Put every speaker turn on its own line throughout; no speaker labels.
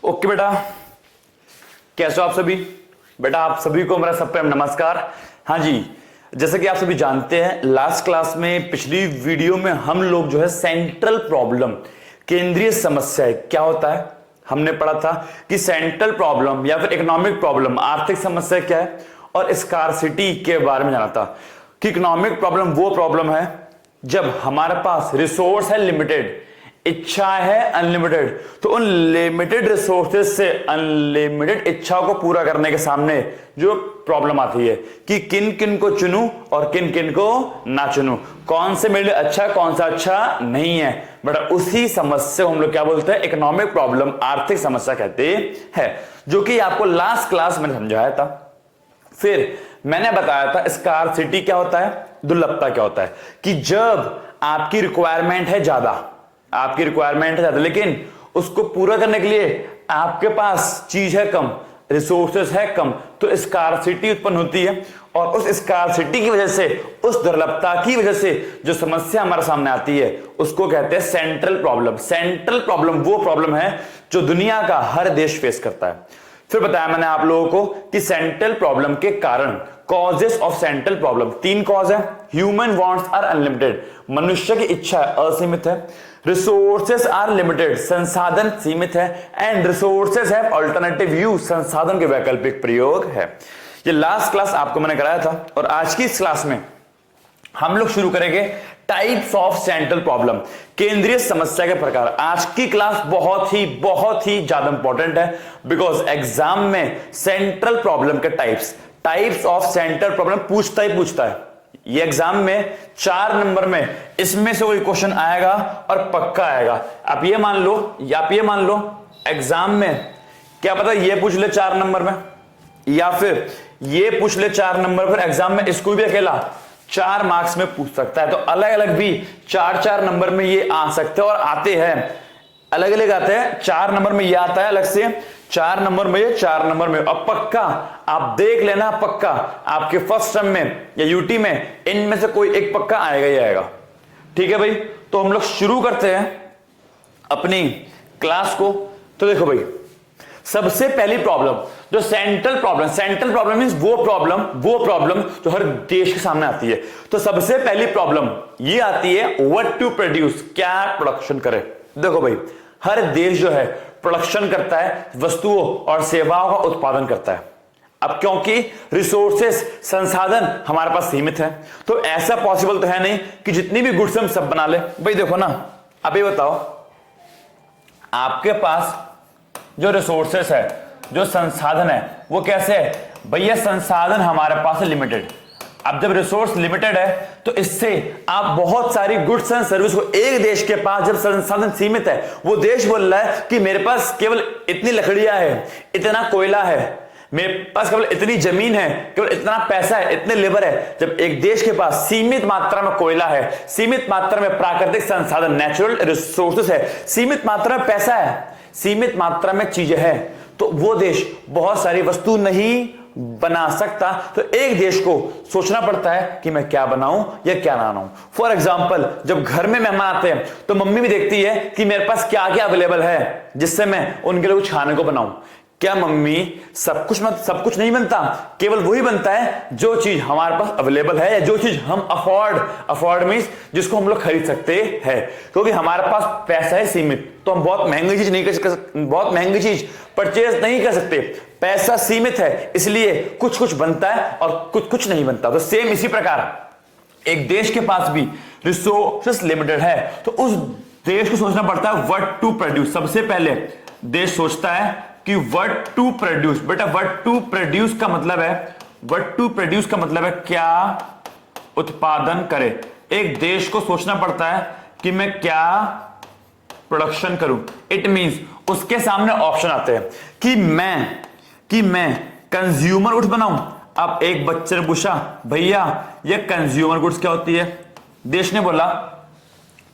Okay बेटा, कैसे हो आप सभी? बेटा आप सभी को मेरा सब प्रेम नमस्कार। हाँ जी, जैसा कि आप सभी जानते हैं, लास्ट क्लास में पिछली वीडियो में हम लोग जो है सेंट्रल प्रॉब्लम, केंद्रीय समस्या क्या होता है, हमने पढ़ा था कि सेंट्रल प्रॉब्लम या फिर इकोनॉमिक प्रॉब्लम, आर्थिक समस्या क्या है, और स्कार्सिटी के बारे में जाना था कि इकोनॉमिक प्रॉब्लम वो प्रॉब्लम है जब हमारे पास रिसोर्स है लिमिटेड, इच्छा है अनलिमिटेड, तो उन लिमिटेड रिसोर्सेज से अनलिमिटेड इच्छाओं को पूरा करने के सामने जो प्रॉब्लम आती है कि किन किन को चुनूं और किन किन को ना चुनूं, कौन से मेरे लिए अच्छा कौन सा अच्छा नहीं है। बट उसी समस्या को हम लोग क्या बोलते हैं? इकोनॉमिक प्रॉब्लम, आर्थिक समस्या कहते हैं, जो कि आपको लास्ट क्लास में समझाया था। फिर मैंने बताया था स्कार्सिटी क्या होता है, दुर्लभता क्या होता है, कि जब आपकी रिक्वायरमेंट है ज्यादा, लेकिन उसको पूरा करने के लिए आपके पास चीज है कम, रिसोर्सेस है कम, तो स्कार्सिटी उत्पन्न होती है। और उस स्कार्सिटी की वजह से, उस दुर्लभता की वजह से जो समस्या हमारे सामने आती है उसको कहते हैं सेंट्रल प्रॉब्लम। सेंट्रल प्रॉब्लम वो प्रॉब्लम है जो दुनिया का हर देश फेस करता है। फिर बताया मैंने आप लोगों को कि सेंट्रल प्रॉब्लम के कारण, causes of central problem, 3 cause है। ह्यूमन वांट्स आर अनलिमिटेड, मनुष्य की इच्छा असीमित है। रिसोर्सेस आर लिमिटेड, संसाधन सीमित है। And resources have alternative use, संसाधन के वैकल्पिक प्रयोग है। ये लास्ट क्लास आपको मैंने कराया था, और आज की इस क्लास में हम लोग शुरू करेंगे टाइप्स ऑफ सेंट्रल प्रॉब्लम, केंद्रीय समस्या के प्रकार। आज की क्लास बहुत ही ज्यादा इंपॉर्टेंट है, बिकॉज एग्जाम में सेंट्रल प्रॉब्लम के टाइप्स ऑफ सेंट्रल प्रॉब्लम पूछता है। ये एग्जाम में 4 नंबर में इसमें से कोई क्वेश्चन आएगा और पक्का आएगा। आप ये मान लो एग्जाम में क्या पता ये पूछ ले 4 नंबर में, या फिर ये पूछ ले 4 नंबर पर, एग्जाम में इसको भी अकेला 4 मार्क्स में पूछ सकता है। तो अलग अलग भी 4 नंबर में ये आ सकते हैं, और आते हैं अलग अलग आते हैं। 4 नंबर में ये आता है अलग से, 4 नंबर में ये, 4 नंबर में। अब पक्का आप देख लेना, पक्का आपके फर्स्ट टर्म में या यूटी में इनमें से कोई एक पक्का आएगा ही आएगा। ठीक है भाई, तो हम लोग शुरू करते हैं अपनी क्लास को। तो देखो भाई, सबसे पहली प्रॉब्लम जो सेंट्रल प्रॉब्लम मींस वो प्रॉब्लम जो हर देश के सामने आती है। तो सबसे पहली प्रॉब्लम ये आती है व्हाट टू प्रोड्यूस, क्या प्रोडक्शन करे। देखो भाई, हर देश जो है प्रोडक्शन करता है, वस्तुओं और सेवाओं का उत्पादन करता है। अब क्योंकि रिसोर्सेस, संसाधन हमारे पास सीमित है, तो ऐसा पॉसिबल तो है नहीं कि जितनी भी गुड्स हम सब बना ले। भाई देखो ना, अब ये बताओ, आपके पास जो रिसोर्सेस है, जो संसाधन है, वो कैसे है? भैया संसाधन हमारे पास है लिमिटेड। अब जब रिसोर्स लिमिटेड है तो इससे आप बहुत सारी गुड्स एंड सर्विस को, एक देश के पास जब संसाधन सीमित है, वो देश बोल रहा है कि मेरे पास केवल इतनी लकड़ियां है, इतना कोयला है, मेरे पास केवल इतनी जमीन है, केवल इतना पैसा है, इतने लेबर है। जब एक देश के पास सीमित मात्रा में कोयला है, सीमित मात्रा में प्राकृतिक संसाधन, नेचुरल रिसोर्सेस है, सीमित मात्रा में पैसा है, सीमित मात्रा में चीजें हैं, तो वो देश बहुत सारी वस्तु नहीं बना सकता। तो एक देश को सोचना पड़ता है कि मैं क्या बनाऊं या क्या ना बनाऊं। फॉर एग्जाम्पल, जब घर में मेहमान आते हैं तो मम्मी भी देखती है कि मेरे पास क्या क्या अवेलेबल है जिससे मैं उनके लिए कुछ खाने को बनाऊं। क्या मम्मी सब कुछ नहीं बनता, केवल वही बनता है जो चीज हमारे पास अवेलेबल है, या जो चीज हम अफोर्ड मींस जिसको हम लोग खरीद सकते हैं। क्योंकि हमारे पास पैसा है सीमित, तो हम बहुत महंगी चीज परचेज नहीं कर सकते। पैसा सीमित है, इसलिए कुछ बनता है और कुछ नहीं बनता। तो सेम इसी प्रकार एक देश के पास भी रिसोर्सेस लिमिटेड है, तो उस देश को सोचना पड़ता है व्हाट टू प्रोड्यूस। सबसे पहले देश सोचता है कि व्हाट टू प्रोड्यूस। बेटा व्हाट टू प्रोड्यूस का मतलब है क्या उत्पादन करे। एक देश को सोचना पड़ता है कि मैं क्या प्रोडक्शन करूं। इट मींस उसके सामने ऑप्शन आते हैं कि मैं कंज्यूमर गुड्स बनाऊं। अब एक बच्चे ने पूछा, भैया ये कंज्यूमर गुड्स क्या होती है? देश ने बोला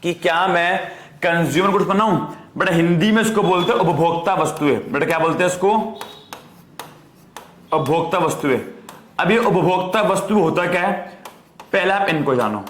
कि क्या मैं कंज्यूमर गुड्स बनाऊं। बेटा हिंदी में इसको बोलते हैं उपभोक्ता वस्तुएं। बेटा क्या बोलते हैं इसको? उपभोक्ता वस्तुएं। अब ये उपभोक्ता वस्तु होता क्या है, पहले आप इनको जानो।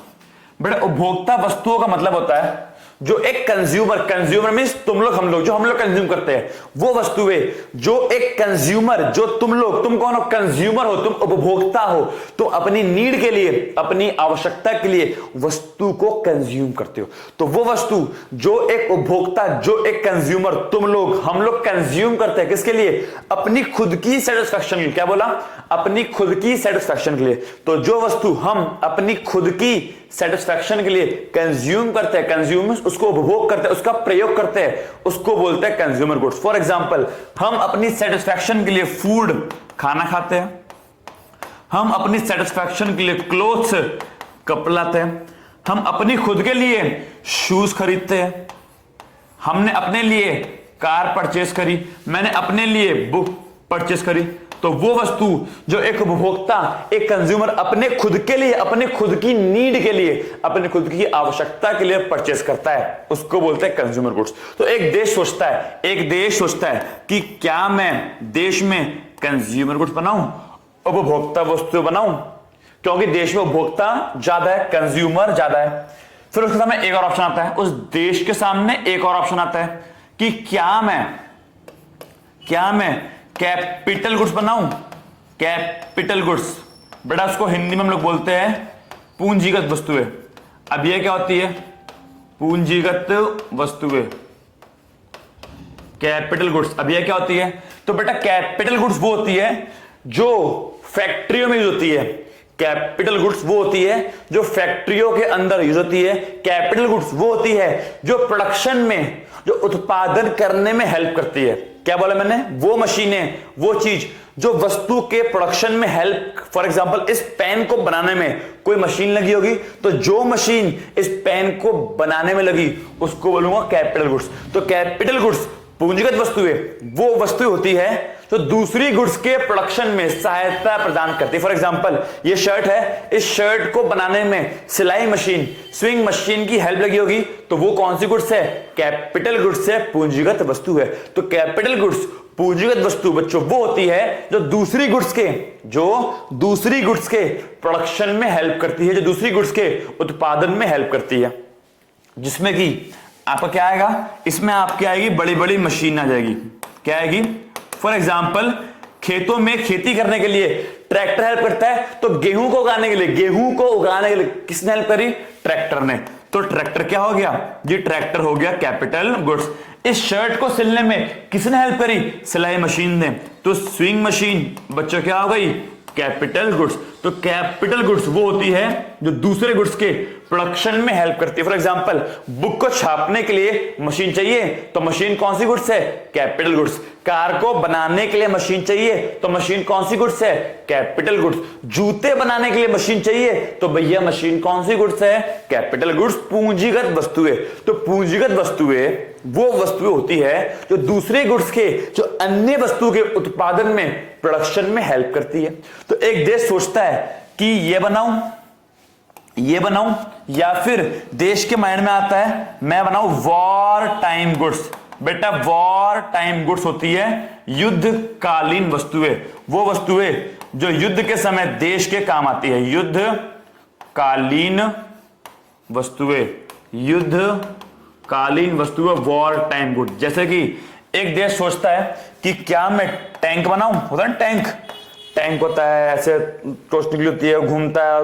बेटा उपभोक्ता वस्तुओं का मतलब होता है जो एक कंज्यूमर मींस तुम लोग, हम लोग, जो हम लोग कंज्यूम करते हैं वो वस्तुएं, जो एक कंज्यूमर, जो तुम लोग, तुम कौन हो? कंज्यूमर हो, तुम उपभोक्ता हो, तुम अपनी नीड के लिए, अपनी आवश्यकता के लिए वस्तु को कंज्यूम करते हो। तो वो वस्तु जो एक उपभोक्ता, जो एक कंज्यूमर, तुम लोग, हम लोग कंज्यूम करते हैं किसके लिए? अपनी खुद की सेटिस्फैक्शन के लिए। क्या बोला? अपनी खुद की सेटिस्फैक्शन के लिए। तो जो वस्तु हम अपनी खुद की सेटिस्फैक्शन के लिए कंज्यूम करते हैं, कंज्यूम उसको उपभोग करते हैं, उसका प्रयोग करते हैं, उसको बोलते हैं कंज्यूमर गुड्स। फॉर एग्जांपल, हम अपनी सेटिस्फैक्शन के लिए फूड, खाना खाते हैं, हम अपनी सेटिस्फैक्शन के लिए क्लोथ्स, कपड़ा लाते हैं, हम अपनी खुद के लिए शूज खरीदते हैं, हमने अपने लिए कार परचेस करी, मैंने अपने लिए बुक परचेस करी। तो वो वस्तु जो एक उपभोक्ता, एक कंज्यूमर अपने खुद के लिए, अपने खुद की नीड के लिए, अपने खुद की आवश्यकता के लिए परचेस करता है, उसको बोलते हैं कंज्यूमर गुड्स। तो एक देश सोचता है, एक देश सोचता है कि क्या मैं देश में कंज्यूमर गुड्स बनाऊं, उपभोक्ता वस्तु बनाऊं, क्योंकि देश में उपभोक्ता ज्यादा है, कंज्यूमर ज्यादा है। फिर उसके सामने एक और ऑप्शन आता है, उस देश के सामने एक और ऑप्शन आता है कि क्या मैं कैपिटल गुड्स बनाऊं, कैपिटल गुड्स। बेटा उसको हिंदी में हम लोग बोलते हैं पूंजीगत वस्तुएं। अब ये क्या होती है? पूंजीगत वस्तुएं, कैपिटल गुड्स। अब ये क्या होती है? तो बेटा कैपिटल गुड्स वो होती है जो फैक्ट्रियों में यूज होती है। कैपिटल गुड्स वो होती है जो फैक्ट्रियों के अंदर यूज होती है। कैपिटल गुड्स वो होती है जो प्रोडक्शन में, जो उत्पादन करने में हेल्प करती है। क्या बोला मैंने? वो मशीनें, वो चीज जो वस्तु के प्रोडक्शन में हेल्प। फॉर एग्जांपल, इस पेन को बनाने में कोई मशीन लगी होगी, तो जो मशीन इस पेन को बनाने में लगी उसको बोलूंगा कैपिटल गुड्स। तो कैपिटल गुड्स पूंजीगत वस्तुएं वो वस्तु होती है जो दूसरी गुड्स के प्रोडक्शन में सहायता प्रदान करती है। फॉर एग्जांपल, ये शर्ट है, इस शर्ट को बनाने में सिलाई मशीन, स्विंग मशीन की हेल्प लगी होगी, तो वो कौन सी गुड्स है? कैपिटल गुड्स है, पूंजीगत वस्तु है। तो कैपिटल गुड्स, पूंजीगत वस्तु बच्चों वो होती है जो दूसरी गुड्स के प्रोडक्शन में हेल्प करती है, जो दूसरी गुड्स के उत्पादन में हेल्प करती है। जिसमें कि आपका क्या आएगा? इसमें आपकी आएगी बड़ी बड़ी मशीन आ जाएगी। क्या आएगी? फॉर एग्जाम्पल, खेतों में खेती करने के लिए ट्रैक्टर हेल्प करता है, तो गेहूं को उगाने के लिए किसने हेल्प करी? ट्रैक्टर ने। तो ट्रैक्टर क्या हो गया? ये ट्रैक्टर हो गया कैपिटल गुड्स। इस शर्ट को सिलने में किसने हेल्प करी? सिलाई मशीन ने। तो स्विंग मशीन बच्चों क्या हो गई? Capital goods. तो कैपिटल गुड्स वो होती है जो दूसरे गुड्स के प्रोडक्शन में हेल्प करती है। फॉर एग्जांपल, बुक को छापने के लिए मशीन चाहिए, तो मशीन कौन सी गुड्स है? Capital goods. कार को बनाने के लिए मशीन चाहिए, तो मशीन कौन सी गुड्स है? Capital goods. जूते बनाने के लिए मशीन चाहिए, तो भैया मशीन कौन सी गुड्स है? कैपिटल गुड्स, पूंजीगत वस्तुएं। तो पूंजीगत वस्तुएं वो वस्तुएं होती है जो दूसरे गुड्स के, जो अन्य वस्तु के उत्पादन में, प्रोडक्शन में हेल्प करती है। तो एक देश सोचता है कि ये बनाऊं, या फिर देश के माइंड में आता है मैं बनाऊं वॉर टाइम गुड्स। बेटा वॉर टाइम गुड्स होती है युद्धकालीन वस्तुएं, वो वस्तुएं जो युद्ध के समय देश के काम आती है। युद्धकालीन वस्तुएं, वॉर टाइम गुड। जैसे कि एक देश सोचता है कि क्या मैं टैंक बनाऊं, होता है टैंक होता है, ऐसे टोस्ट निकली होती है, घूमता है,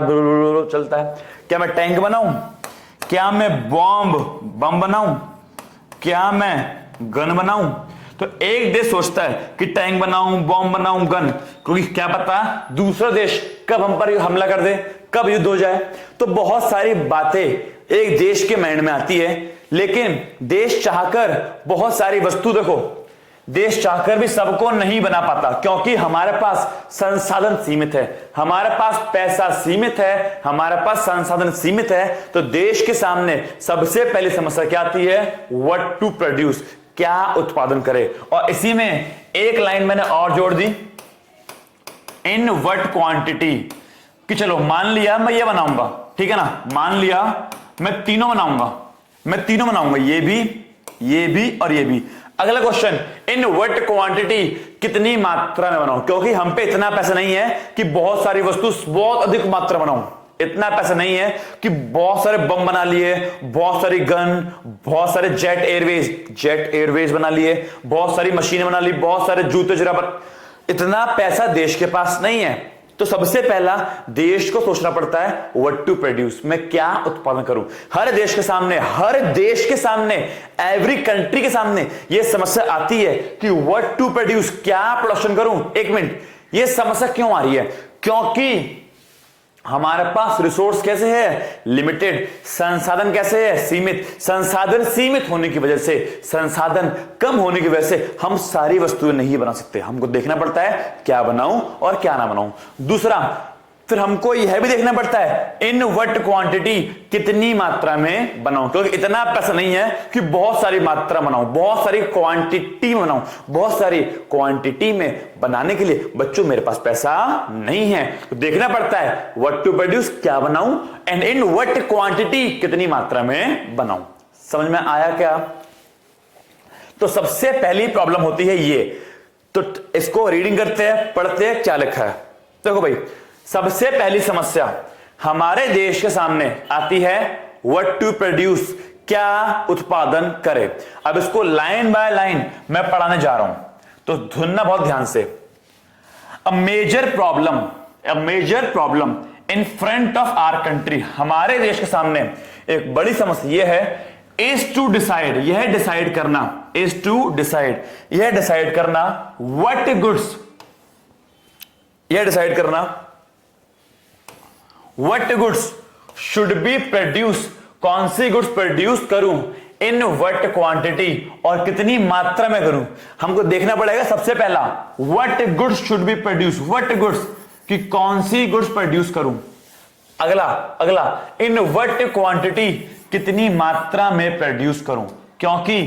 चलता है। क्या मैं टैंक बनाऊं? क्या मैं बम बनाऊं? क्या मैं गन बनाऊं? तो एक देश सोचता है कि टैंक बनाऊं, बम बनाऊं, गन, क्योंकि क्या पता दूसरा देश कब हम पर हमला कर दे, कब युद्ध हो जाए। तो बहुत सारी बातें एक देश के माइंड में आती है, लेकिन देश चाहकर बहुत सारी वस्तु, देखो देश चाहकर भी सबको नहीं बना पाता, क्योंकि हमारे पास संसाधन सीमित है, हमारे पास पैसा सीमित है, हमारे पास संसाधन सीमित है। तो देश के सामने सबसे पहली समस्या क्या आती है? व्हाट टू प्रोड्यूस, क्या उत्पादन करे। और इसी में एक लाइन मैंने और जोड़ दी, इन व्हाट क्वांटिटी, कि चलो मान लिया मैं ये बनाऊंगा, ठीक है ना, मान लिया मैं तीनों बनाऊंगा, ये भी और ये भी। अगला क्वेश्चन, इन व्हाट क्वांटिटी, कितनी मात्रा में बनाऊं, क्योंकि हम पे इतना पैसा नहीं है कि बहुत सारी वस्तु बहुत अधिक मात्रा बनाऊं। इतना पैसा नहीं है कि बहुत सारे बम बना लिए, बहुत सारी गन, बहुत सारे जेट एयरवेज बना लिए, बहुत सारी मशीनें बना ली, बहुत सारे जूते जुराब। इतना पैसा देश के पास नहीं है। तो सबसे पहला देश को सोचना पड़ता है व्हाट टू प्रोड्यूस, मैं क्या उत्पादन करूं। हर देश के सामने एवरी कंट्री के सामने यह समस्या आती है कि व्हाट टू प्रोड्यूस, क्या प्रोडक्शन करूं। एक मिनट, यह समस्या क्यों आ रही है? क्योंकि हमारे पास रिसोर्स कैसे है? लिमिटेड। संसाधन कैसे है? सीमित। संसाधन सीमित होने की वजह से, संसाधन कम होने की वजह से हम सारी वस्तुएं नहीं बना सकते। हमको देखना पड़ता है क्या बनाऊं और क्या ना बनाऊं। दूसरा, फिर हमको यह भी देखना पड़ता है इन व्हाट क्वांटिटी, कितनी मात्रा में बनाऊं, क्योंकि इतना पैसा नहीं है कि बहुत सारी मात्रा बनाऊं, बहुत सारी क्वांटिटी में बनाऊं। बहुत सारी क्वांटिटी में बनाने के लिए बच्चों मेरे पास पैसा नहीं है। तो देखना पड़ता है व्हाट टू प्रोड्यूस, क्या बनाऊं, एंड इन व्हाट क्वांटिटी, कितनी मात्रा में बनाऊं। समझ में आया क्या? तो सबसे पहली प्रॉब्लम होती है ये। तो इसको रीडिंग करते हैं, पढ़ते हैं क्या लिखा है। देखो भाई, सबसे पहली समस्या हमारे देश के सामने आती है व्हाट टू प्रोड्यूस, क्या उत्पादन करें। अब इसको लाइन बाय लाइन मैं पढ़ाने जा रहा हूं, तो सुनना बहुत ध्यान से। A major problem in front of our country, हमारे देश के सामने एक बड़ी समस्या यह है इज टू डिसाइड, यह डिसाइड करना what goods, what goods should be produce, कौन सी गुड्स प्रोड्यूस करूं, इन व्हाट क्वांटिटी, और कितनी मात्रा में करूं। हमको देखना पड़ेगा सबसे पहला what goods should be produce, what goods कि कौन सी गुड्स प्रोड्यूस करूं। अगला इन व्हाट क्वांटिटी, कितनी मात्रा में प्रोड्यूस करूं, क्योंकि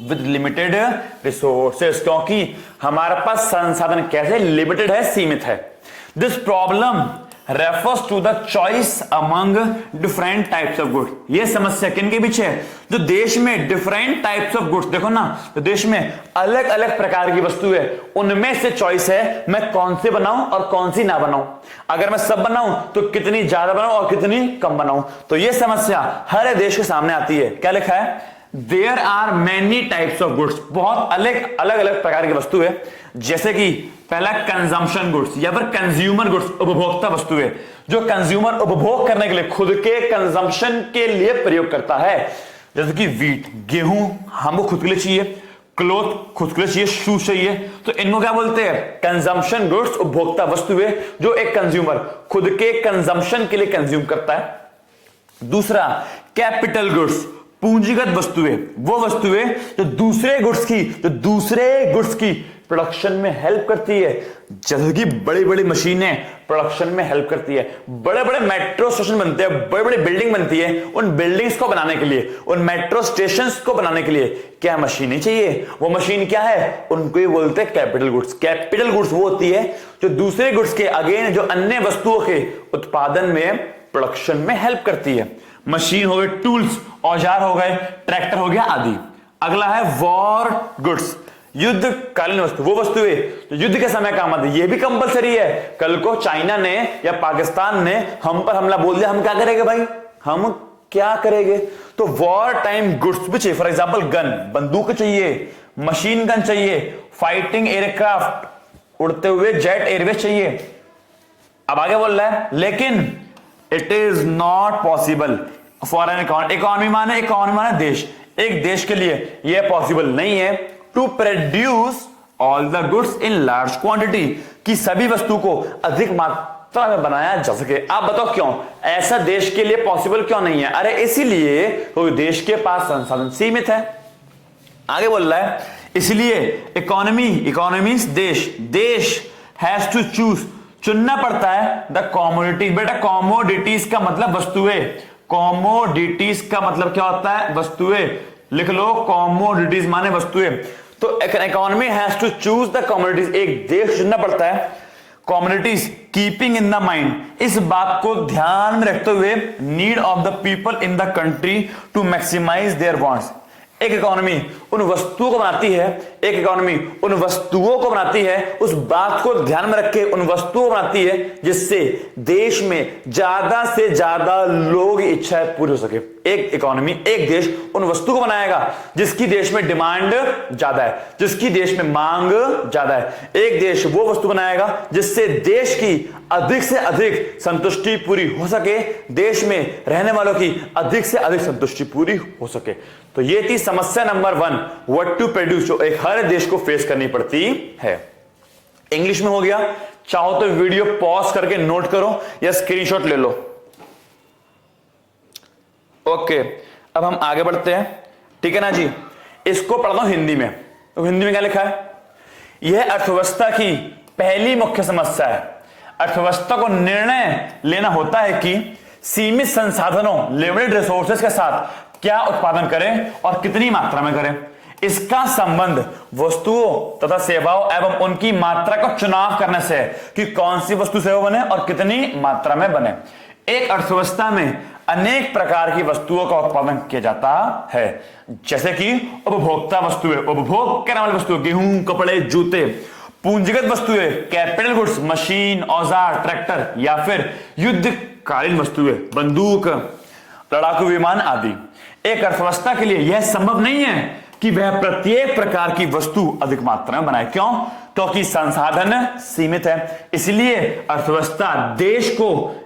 विद लिमिटेड रिसोर्सेस, क्योंकि हमारे पास संसाधन कैसे लिमिटेड है, सीमित है। This problem refers to the choice among different types of goods. ये समस्या किनके पीछे है? जो देश में डिफरेंट टाइप्स ऑफ गुड्स, देखो ना, तो देश में अलग अलग प्रकार की वस्तु है, उनमें से चॉइस है मैं कौन से बनाऊं और कौन सी ना बनाऊं। अगर मैं सब बनाऊं तो कितनी ज्यादा बनाऊं और कितनी कम बनाऊं। तो यह समस्या हर देश के सामने आती है। क्या लिखा है? There are many types of goods, बहुत अलग अलग प्रकार की वस्तु है। जैसे कि पहला कंजम्पशन गुड्स या फिर कंज्यूमर गुड्स, उपभोक्ता वस्तुएं, जो कंज्यूमर उपभोग करने के लिए, खुद के कंजम्पशन के लिए प्रयोग करता है। जैसे कि वीट, गेहूं हमको खुद के लिए चाहिए, क्लोथ खुद के लिए चाहिए, शूज चाहिए, तो इनको क्या बोलते हैं? कंजम्पशन गुड्स, उपभोक्ता वस्तुएं जो एक कंज्यूमर खुद के कंजम्पशन के लिए कंज्यूम करता है। दूसरा कैपिटल गुड्स, पूंजीगत वस्तुएं, वो वस्तुएं जो दूसरे गुड्स की प्रोडक्शन में हेल्प करती है। जैसे कि बड़ी बड़ी मशीनें प्रोडक्शन में हेल्प करती है, बड़े बड़े मेट्रो स्टेशन बनते हैं, बड़ी बड़ी बिल्डिंग बनती है, उन बिल्डिंग्स को बनाने के लिए, उन मेट्रो स्टेशंस को बनाने के लिए क्या मशीनें चाहिए? वो मशीन क्या है? उनको ही बोलते हैं कैपिटल गुड्स। कैपिटल गुड्स वो होती है जो दूसरे गुड्स के, अगेन जो अन्य वस्तुओं के उत्पादन में, प्रोडक्शन में हेल्प करती है। मशीन हो गए, टूल्स, औजार हो गए, ट्रैक्टर हो गया आदि। अगला है वॉर गुड्स, युद्धकालीन वस्तु, वो वस्तुएं जो युद्ध के समय काम आती है। ये भी कंपलसरी है। कल को चाइना ने या पाकिस्तान ने हम पर हमला बोल दिया, हम क्या करेंगे भाई? हम क्या करेंगे? तो वॉर टाइम गुड्स भी चाहिए। फॉर एग्जाम्पल गन, बंदूक चाहिए, मशीन गन चाहिए, फाइटिंग एयरक्राफ्ट, उड़ते हुए जेट एयरवेज चाहिए। अब आगे बोल रहा है लेकिन it is not possible for an economy माने देश, एक देश के लिए यह पॉसिबल नहीं है to produce all the goods in large quantity, कि सभी वस्तु को अधिक मात्रा में बनाया जा सके। आप बताओ क्यों ऐसा देश के लिए पॉसिबल क्यों नहीं है? अरे इसीलिए तो देश के पास संसाधन सीमित है। आगे बोल रहा है इसलिए इकोनॉमीज देश हैज टू चूज, चुनना पड़ता है द कॉमोडिटी। बेटा कॉमोडिटीज का मतलब वस्तुएं, कॉमोडिटीज का मतलब क्या होता है? वस्तुएं। लिख लो, कॉमोडिटीज माने वस्तुएं। तो economy has to choose the commodities, एक देश चुनना पड़ता है commodities, keeping in the mind, इस बात को ध्यान में रखते हुए need of the people in the country to maximize their wants, एक इकोनॉमी उन वस्तुओं को बनाती है, एक इकोनॉमी उन वस्तुओं को बनाती है, उस बात को ध्यान में रख के उन वस्तुओं को बनाती है जिससे देश में ज्यादा से ज्यादा लोग इच्छाएं पूरी हो सके। एक इकोनॉमी, एक देश उन वस्तु को बनाएगा जिसकी देश में डिमांड ज्यादा है, जिसकी देश में मांग ज्यादा है। एक देश वो वस्तु बनाएगा जिससे देश की अधिक से अधिक संतुष्टि पूरी हो सके, देश में रहने वालों की अधिक से अधिक संतुष्टि पूरी हो सके। तो ये थी समस्या नंबर 1, व्हाट टू प्रोड्यूस, जो एक हर देश को फेस करनी पड़ती है। इंग्लिश में हो गया, चाहो तो वीडियो पॉज करके नोट करो या स्क्रीनशॉट ले लो। ओके, अब हम आगे बढ़ते हैं, ठीक है ना जी। इसको पढ़ता हूं हिंदी में। तो हिंदी में क्या लिखा है? यह अर्थव्यवस्था की पहली मुख्य समस्या है। अर्थव्यवस्था को निर्णय लेना होता है कि सीमित संसाधनों, लिमिटेड रिसोर्सेज के साथ क्या उत्पादन करें और कितनी मात्रा में करें। इसका संबंध वस्तुओं तथा सेवाओं एवं उनकी मात्रा का चुनाव करने से है कि कौन सी वस्तु सेवा बने और कितनी मात्रा में बने। एक अर्थव्यवस्था में अनेक प्रकार की वस्तुओं का उत्पादन किया जाता है, जैसे कि उपभोक्ता वस्तुएं, उपभोग करने वाली वस्तुएं, गेहूं, कपड़े, जूते। पूंजीगत वस्तुएं, कैपिटल गुड्स, मशीन, औजार, ट्रैक्टर, या फिर युद्धकालीन वस्तुएं, बंदूक, लड़ाकू विमान आदि। एक अर्थव्यवस्था के लिए यह संभव नहीं है कि वह प्रत्येक प्रकार की वस्तु अधिक मात्रा में बनाए। क्यों? क्योंकि संसाधन सीमित है। इसलिए अर्थव्यवस्था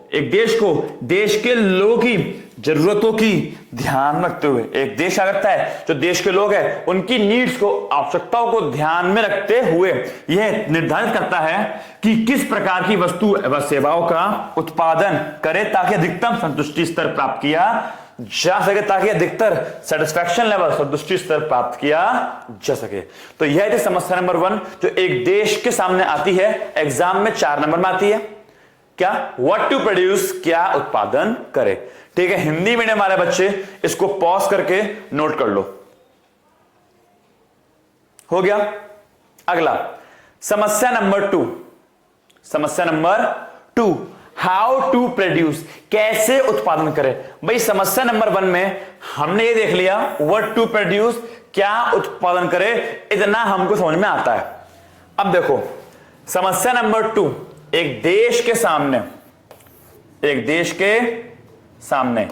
एक देश को देश के लोगों की जरूरतों की ध्यान रखते हुए, एक देश क्या करता है, जो देश के लोग हैं उनकी नीड्स को, आवश्यकताओं को ध्यान में रखते हुए यह निर्धारित करता है कि किस प्रकार की वस्तु व सेवाओं का उत्पादन करे ताकि अधिकतम संतुष्टि स्तर प्राप्त किया जा सके, ताकि अधिकतर सेटिस्फैक्शन लेवल, संतुष्टि स्तर प्राप्त किया जा सके। तो यह थी समस्या नंबर 1 जो एक देश के सामने आती है, एग्जाम में 4 नंबर में आती है। क्या? व्हाट टू प्रोड्यूस, क्या उत्पादन करे। ठीक है, हिंदी मीडियम वाले बच्चे इसको पॉज करके नोट कर लो। हो गया। अगला समस्या नंबर 2, समस्या नंबर 2, हाउ टू प्रोड्यूस, कैसे उत्पादन करें। भाई समस्या नंबर 1 में हमने ये देख लिया व्हाट टू प्रोड्यूस, क्या उत्पादन करे, इतना हमको समझ में आता है। अब देखो समस्या नंबर 2, एक देश के सामने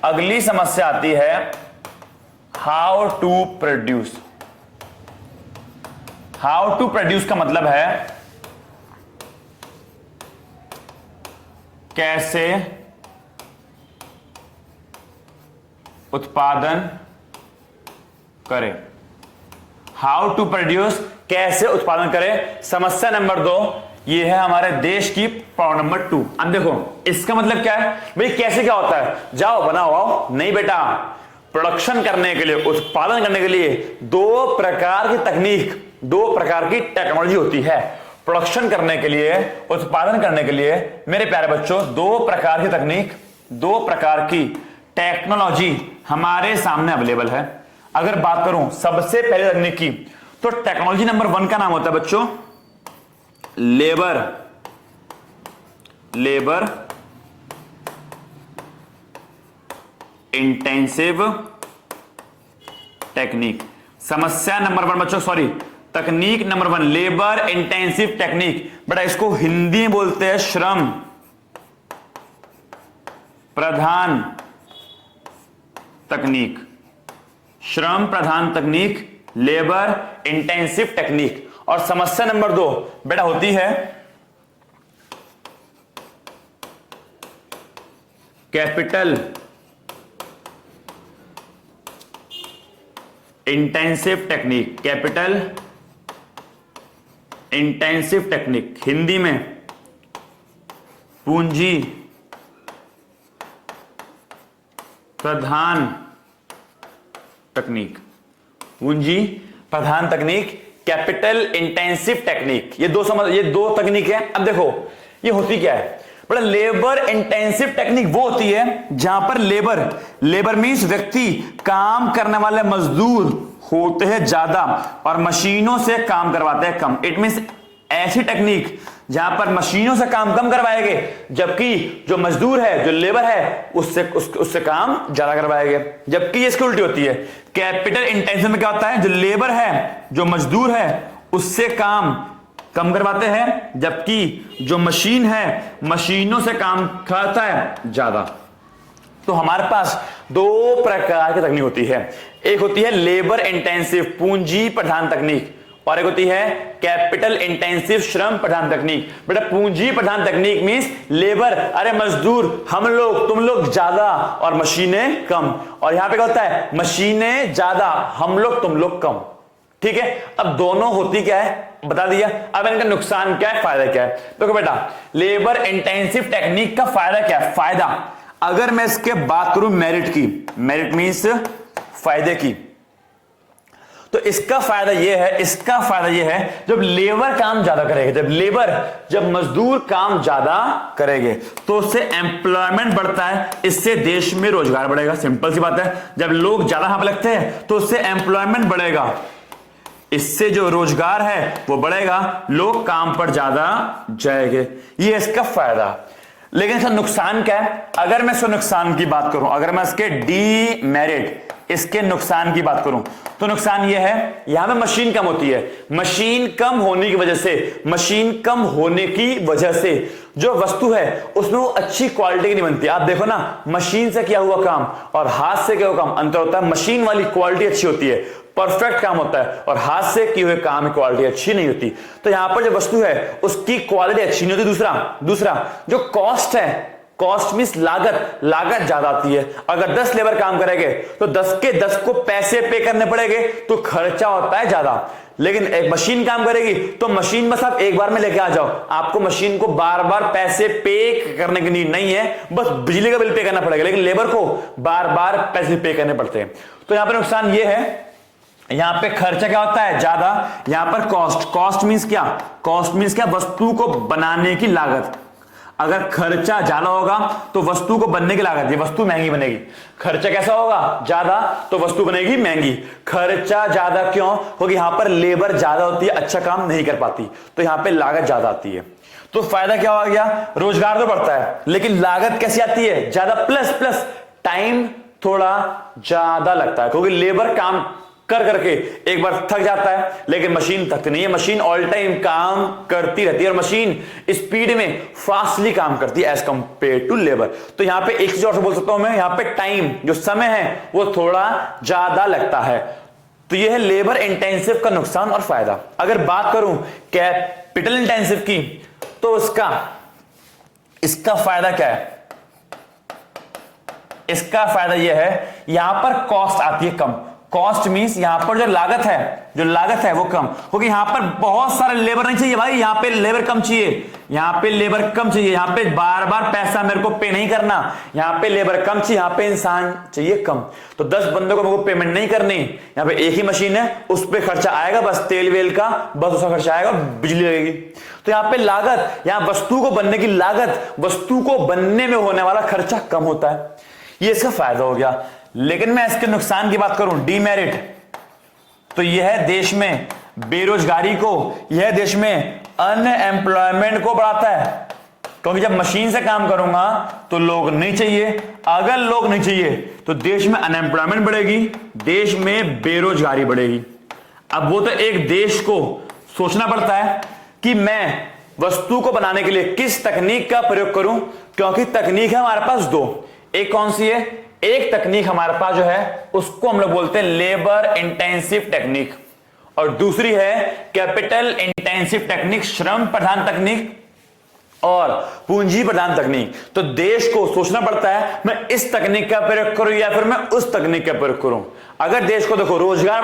अगली समस्या आती है how to produce. How to produce का मतलब है कैसे उत्पादन करें। हाउ टू प्रोड्यूस, कैसे उत्पादन करें। समस्या नंबर 2 ये है हमारे देश की प्रॉब्लम नंबर 2। अब देखो इसका मतलब क्या है भाई, कैसे क्या होता है, जाओ बनाओ आओ। नहीं बेटा, प्रोडक्शन करने के लिए, उत्पादन करने के लिए 2 प्रकार की तकनीक, 2 प्रकार की टेक्नोलॉजी होती है। प्रोडक्शन करने के लिए, उत्पादन करने के लिए मेरे प्यारे बच्चों 2 प्रकार की तकनीक, 2 प्रकार की टेक्नोलॉजी हमारे सामने अवेलेबल है। अगर बात करूं सबसे पहले तकनीक की, तो टेक्नोलॉजी नंबर 1 का नाम होता है बच्चों लेबर इंटेंसिव टेक्निक। समस्या नंबर 1 बच्चों, सॉरी, तकनीक नंबर 1 लेबर इंटेंसिव टेक्निक। बेटा इसको हिंदी में बोलते हैं श्रम प्रधान तकनीक। श्रम प्रधान तकनीक, लेबर इंटेंसिव टेक्निक। और समस्या नंबर 2 बेटा होती है capital intensive technique. Capital intensive technique, Hindi में पूंजी प्रधान तकनीक। पूंजी प्रधान तकनीक, कैपिटल इंटेंसिव टेक्निक। ये 2 तकनीक है। अब देखो ये होती क्या है बड़ा, लेबर इंटेंसिव टेक्निक वो होती है जहां पर लेबर मींस व्यक्ति, काम करने वाले मजदूर होते हैं ज्यादा और मशीनों से काम करवाते हैं कम। इट मींस ऐसी टेक्निक जहां पर मशीनों से काम कम करवाएंगे, जबकि जो मजदूर है, जो लेबर है, उससे काम ज्यादा करवाएंगे। जबकि ये इसकी उल्टी होती है। कैपिटल इंटेंसिव में क्या होता है, जो लेबर है, जो मजदूर है, उससे काम कम करवाते हैं, जबकि जो मशीन है, मशीनों से काम करता है ज्यादा। तो हमारे पास दो प्रकार की तकनीक होती है। एक होती है लेबर इंटेंसिव, पूंजी प्रधान तकनीक, और एक होती है कैपिटल इंटेंसिव, श्रम प्रधान तकनीक। बेटा पूंजी प्रधान तकनीक मींस लेबर, अरे मजदूर, हम लोग, तुम लोग ज्यादा और मशीनें कम। और यहां पे क्या होता है, मशीनें ज्यादा, हम लोग, तुम लोग कम। ठीक है, अब दोनों होती क्या है बता दिया। अब इनका नुकसान क्या है, फायदा क्या है। देखो बेटा, लेबर इंटेंसिव टेक्निक का फायदा क्या है। फायदा, अगर मैं इसके बात करूं मेरिट की, मेरिट मींस फायदे की, तो इसका फायदा यह है, जब लेबर काम ज्यादा करेगा, जब मजदूर काम ज्यादा करेंगे तो उससे एम्प्लॉयमेंट बढ़ता है, इससे देश में रोजगार बढ़ेगा। सिंपल सी बात है, जब लोग ज्यादा यहां पर लगते हैं तो उससे एम्प्लॉयमेंट बढ़ेगा, इससे जो रोजगार है वो बढ़ेगा, लोग काम पर ज्यादा जाएंगे। ये इसका फायदा। लेकिन इसका नुकसान क्या है। अगर मैं इसके नुकसान की बात करूं, अगर मैं इसके डीमेरिट, इसके नुकसान की बात करूं, तो नुकसान यह है, यहां पे मशीन कम होती है। मशीन कम होने की वजह से जो वस्तु है उसमें वो अच्छी क्वालिटी की नहीं बनती। आप देखो ना, मशीन से किया हुआ काम और हाथ से किया हुआ काम अंतर होता है। मशीन वाली क्वालिटी अच्छी होती है, परफेक्ट काम होता है, और हाथ से किए हुए काम की क्वालिटी अच्छी नहीं होती। तो यहां पर जो वस्तु है उसकी क्वालिटी अच्छी नहीं होती। दूसरा जो कॉस्ट है, कॉस्ट मींस लागत ज्यादा आती है। अगर 10 लेबर काम करेंगे तो 10 के 10 को पैसे पे करने पड़ेंगे, तो खर्चा होता है ज्यादा। लेकिन एक मशीन काम करेगी तो मशीन बस आप एक बार में लेके आ जाओ, आपको मशीन को बार बार पैसे पे करने की नीड नहीं है, बस बिजली का बिल पे करना पड़ेगा। लेकिन लेबर को बार बार पैसे पे करने पड़ते हैं। तो यहां पर नुकसान ये है, यहां पे खर्चा क्या होता है ज्यादा, यहां पर कॉस्ट मींस क्या, वस्तु को बनाने की लागत। अगर खर्चा ज्यादा होगा तो वस्तु को बनने की लागत, ये वस्तु महंगी बनेगी। खर्चा कैसा होगा, ज्यादा, तो वस्तु बनेगी महंगी। खर्चा ज्यादा क्यों, क्योंकि यहां पर लेबर ज्यादा होती है, अच्छा काम नहीं कर पाती, तो यहां पे लागत ज्यादा आती है। तो फायदा क्या हो गया, रोजगार तो बढ़ता है, लेकिन लागत कैसी आती है ज्यादा, प्लस टाइम थोड़ा ज्यादा लगता है, क्योंकि लेबर काम कर करके एक बार थक जाता है, लेकिन मशीन थकती नहीं है। मशीन ऑल टाइम काम करती रहती है, और मशीन स्पीड में फास्टली काम करती है एज कंपेयर टू लेबर। तो यहां पे एक चीज और बोल सकता हूं मैं, यहां पे टाइम, जो समय है वो थोड़ा ज्यादा लगता है। तो यह है लेबर इंटेंसिव का नुकसान और फायदा। अगर बात करूं कैपिटल इंटेंसिव की, तो इसका फायदा क्या है। इसका फायदा यह है, यहां पर कॉस्ट आती है कम। कॉस्ट मींस यहां पर जो लागत है वो कम, क्योंकि यहां पर बहुत सारे लेबर नहीं चाहिए भाई, यहां पे लेबर कम चाहिए, यहां पे बार बार पैसा मेरे को पे नहीं करना, यहां पे लेबर कम चाहिए, यहां पे इंसान चाहिए कम। तो 10 बंदों को मेरे को पेमेंट नहीं करनी, यहां पे एक ही मशीन है, उस पर खर्चा आएगा बस तेल वेल का, बस उसका खर्चा आएगा, बिजली लगेगी। तो यहां पे लागत, यहां वस्तु को बनने की लागत, वस्तु को बनने में होने वाला खर्चा कम होता है, ये इसका फायदा हो गया। लेकिन मैं इसके नुकसान की बात करूं, डीमेरिट, तो यह है देश में बेरोजगारी को, यह देश में अनएम्प्लॉयमेंट को बढ़ाता है, क्योंकि जब मशीन से काम करूंगा तो लोग नहीं चाहिए, अगर लोग नहीं चाहिए तो देश में अनएम्प्लॉयमेंट बढ़ेगी, देश में बेरोजगारी बढ़ेगी। अब वो तो एक देश को सोचना पड़ता है कि मैं वस्तु को बनाने के लिए किस तकनीक का प्रयोग करूं, क्योंकि तकनीक है हमारे पास दो। एक कौन सी है, एक तकनीक हमारे पास जो है उसको हम लोग बोलते हैं लेबर इंटेंसिव टेक्निक, और दूसरी है कैपिटल इंटेंसिव टेक्निक, श्रम प्रधान तकनीक और पूंजी प्रधान तकनीक। तो देश को सोचना पड़ता है मैं इस तकनीक का प्रयोग करूं या फिर मैं उस तकनीक का प्रयोग करूं। अगर देश को देखो रोजगार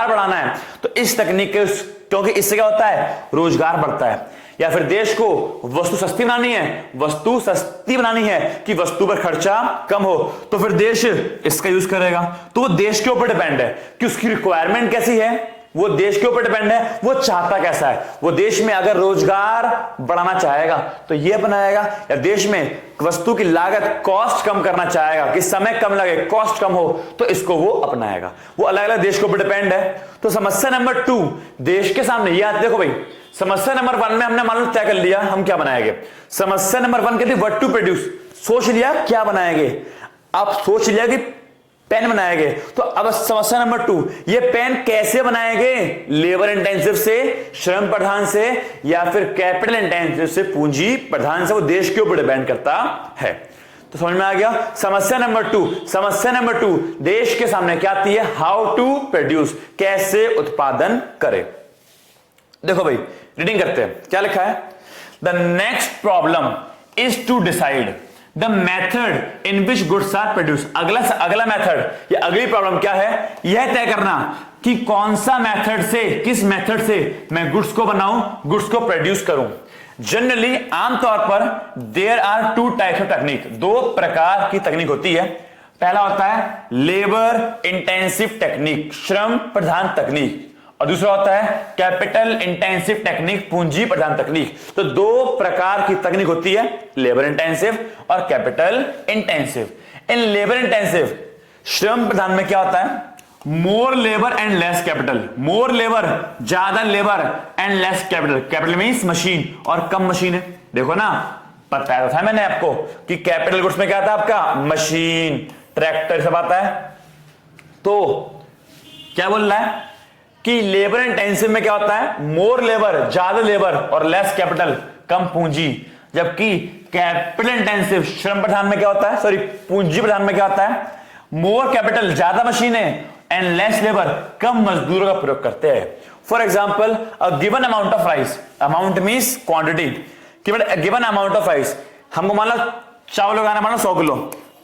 बढ़ाना है, तो इस तकनीक के, क्योंकि इससे क्या होता है, रोजगार बढ़ता है। या फिर देश को वस्तु सस्ती बनानी है कि वस्तु पर खर्चा कम हो, तो फिर देश इसका यूज करेगा। तो वो देश के ऊपर डिपेंड है कि उसकी रिक्वायरमेंट कैसी है, वो देश के ऊपर डिपेंड है, वो चाहता कैसा है। वो देश में अगर रोजगार बढ़ाना चाहेगा तो ये अपनाएगा, या देश में वस्तु की लागत, कॉस्ट कम करना चाहेगा कि समय कम लगे, कॉस्ट कम हो, तो इसको वो अपनाएगा। वो अलग अलग देश के ऊपर डिपेंड है। तो समस्या नंबर 2 देश के सामने ये आती, देखो भाई समस्या नंबर 1 में हमने मान लो तय कर लिया हम क्या बनाएंगे। समस्या नंबर 1 कहती है व्हाट टू प्रोड्यूस, सोच लिया क्या बनाएंगे। अब सोच लिया कि पेन बनाएंगे, तो अब समस्या नंबर 2, ये पेन कैसे बनाएंगे, लेबर इंटेंसिव से, श्रम प्रधान से, या फिर कैपिटल इंटेंसिव से, पूंजी प्रधान से, वो देश के ऊपर डिपेंड करता है। तो समझ में आ गया। समस्या नंबर 2, समस्या नंबर 2 देश के सामने क्या आती है, हाउ टू प्रोड्यूस, कैसे उत्पादन करें। देखो भाई रीडिंग करते हैं, क्या लिखा है, the next problem is to decide the method in which goods are produce. अगला मेथड या अगली प्रॉब्लम क्या है, यह तय करना कि कौन सा मेथड से, किस मेथड से मैं गुड्स को बनाऊं, गुड्स को प्रोड्यूस करूं। जनरली आमतौर पर there are 2 types of technique, 2 प्रकार की तकनीक होती है। पहला होता है लेबर इंटेंसिव टेक्निक, श्रम प्रधान तकनीक, और दूसरा होता है कैपिटल इंटेंसिव टेक्निक, पूंजी प्रधान तकनीक। तो 2 प्रकार की तकनीक होती है, लेबर इंटेंसिव और कैपिटल इंटेंसिव। इन लेबर इंटेंसिव श्रम प्रधान में क्या होता है, more labour and less capital, more labour ज्यादा labour and less capital, capital means machine और कम मशीन है। देखो ना बताया था मैंने आपको कि कैपिटल गुड्स में क्या आता है आपका, मशीन, ट्रैक्टर सब आता है। तो क्या बोल रहा है कि लेबर इंटेंसिव में क्या होता है, मोर लेबर ज्यादा लेबर और लेस कैपिटल कम पूंजी, जबकि कैपिटल इंटेंसिव श्रम प्रधान में क्या होता है, सॉरी पूंजी प्रधान में क्या होता है, मोर कैपिटल ज्यादा मशीनें एंड लेस लेबर कम मजदूरों का प्रयोग करते हैं। For example a given amount of rice, amount means quantity, given amount of rice, हमको मान लो चावल उगाना, मान लो 100 किलो,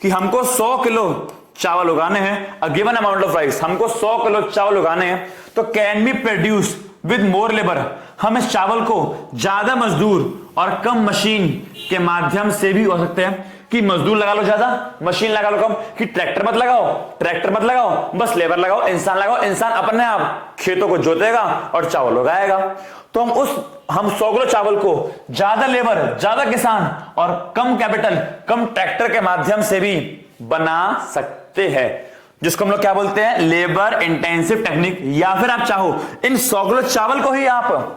कि हमको 100 किलो चावल उगाने हैं, a given amount of rice, हमको 100 किलो चावल उगाने हैं, तो can be produce with more labour, हम इस चावल को ज्यादा मजदूर और कम मशीन के माध्यम से भी हो सकते हैं, कि मजदूर लगा लो ज्यादा, मशीन लगा लो कम, कि ट्रैक्टर मत लगाओ, बस लेबर लगाओ, इंसान अपने आप खेतों को जोतेगा और चावल उगाएगा। तो हम 100 किलो चावल को ज्यादा लेबर, ज्यादा किसान और कम कैपिटल, कम ट्रैक्टर के माध्यम से भी बना सकते हैं, जिसको हम लोग क्या बोलते हैं, लेबर इंटेंसिव टेक्निक। या फिर आप चाहो इन 100 किलो चावल को ही आप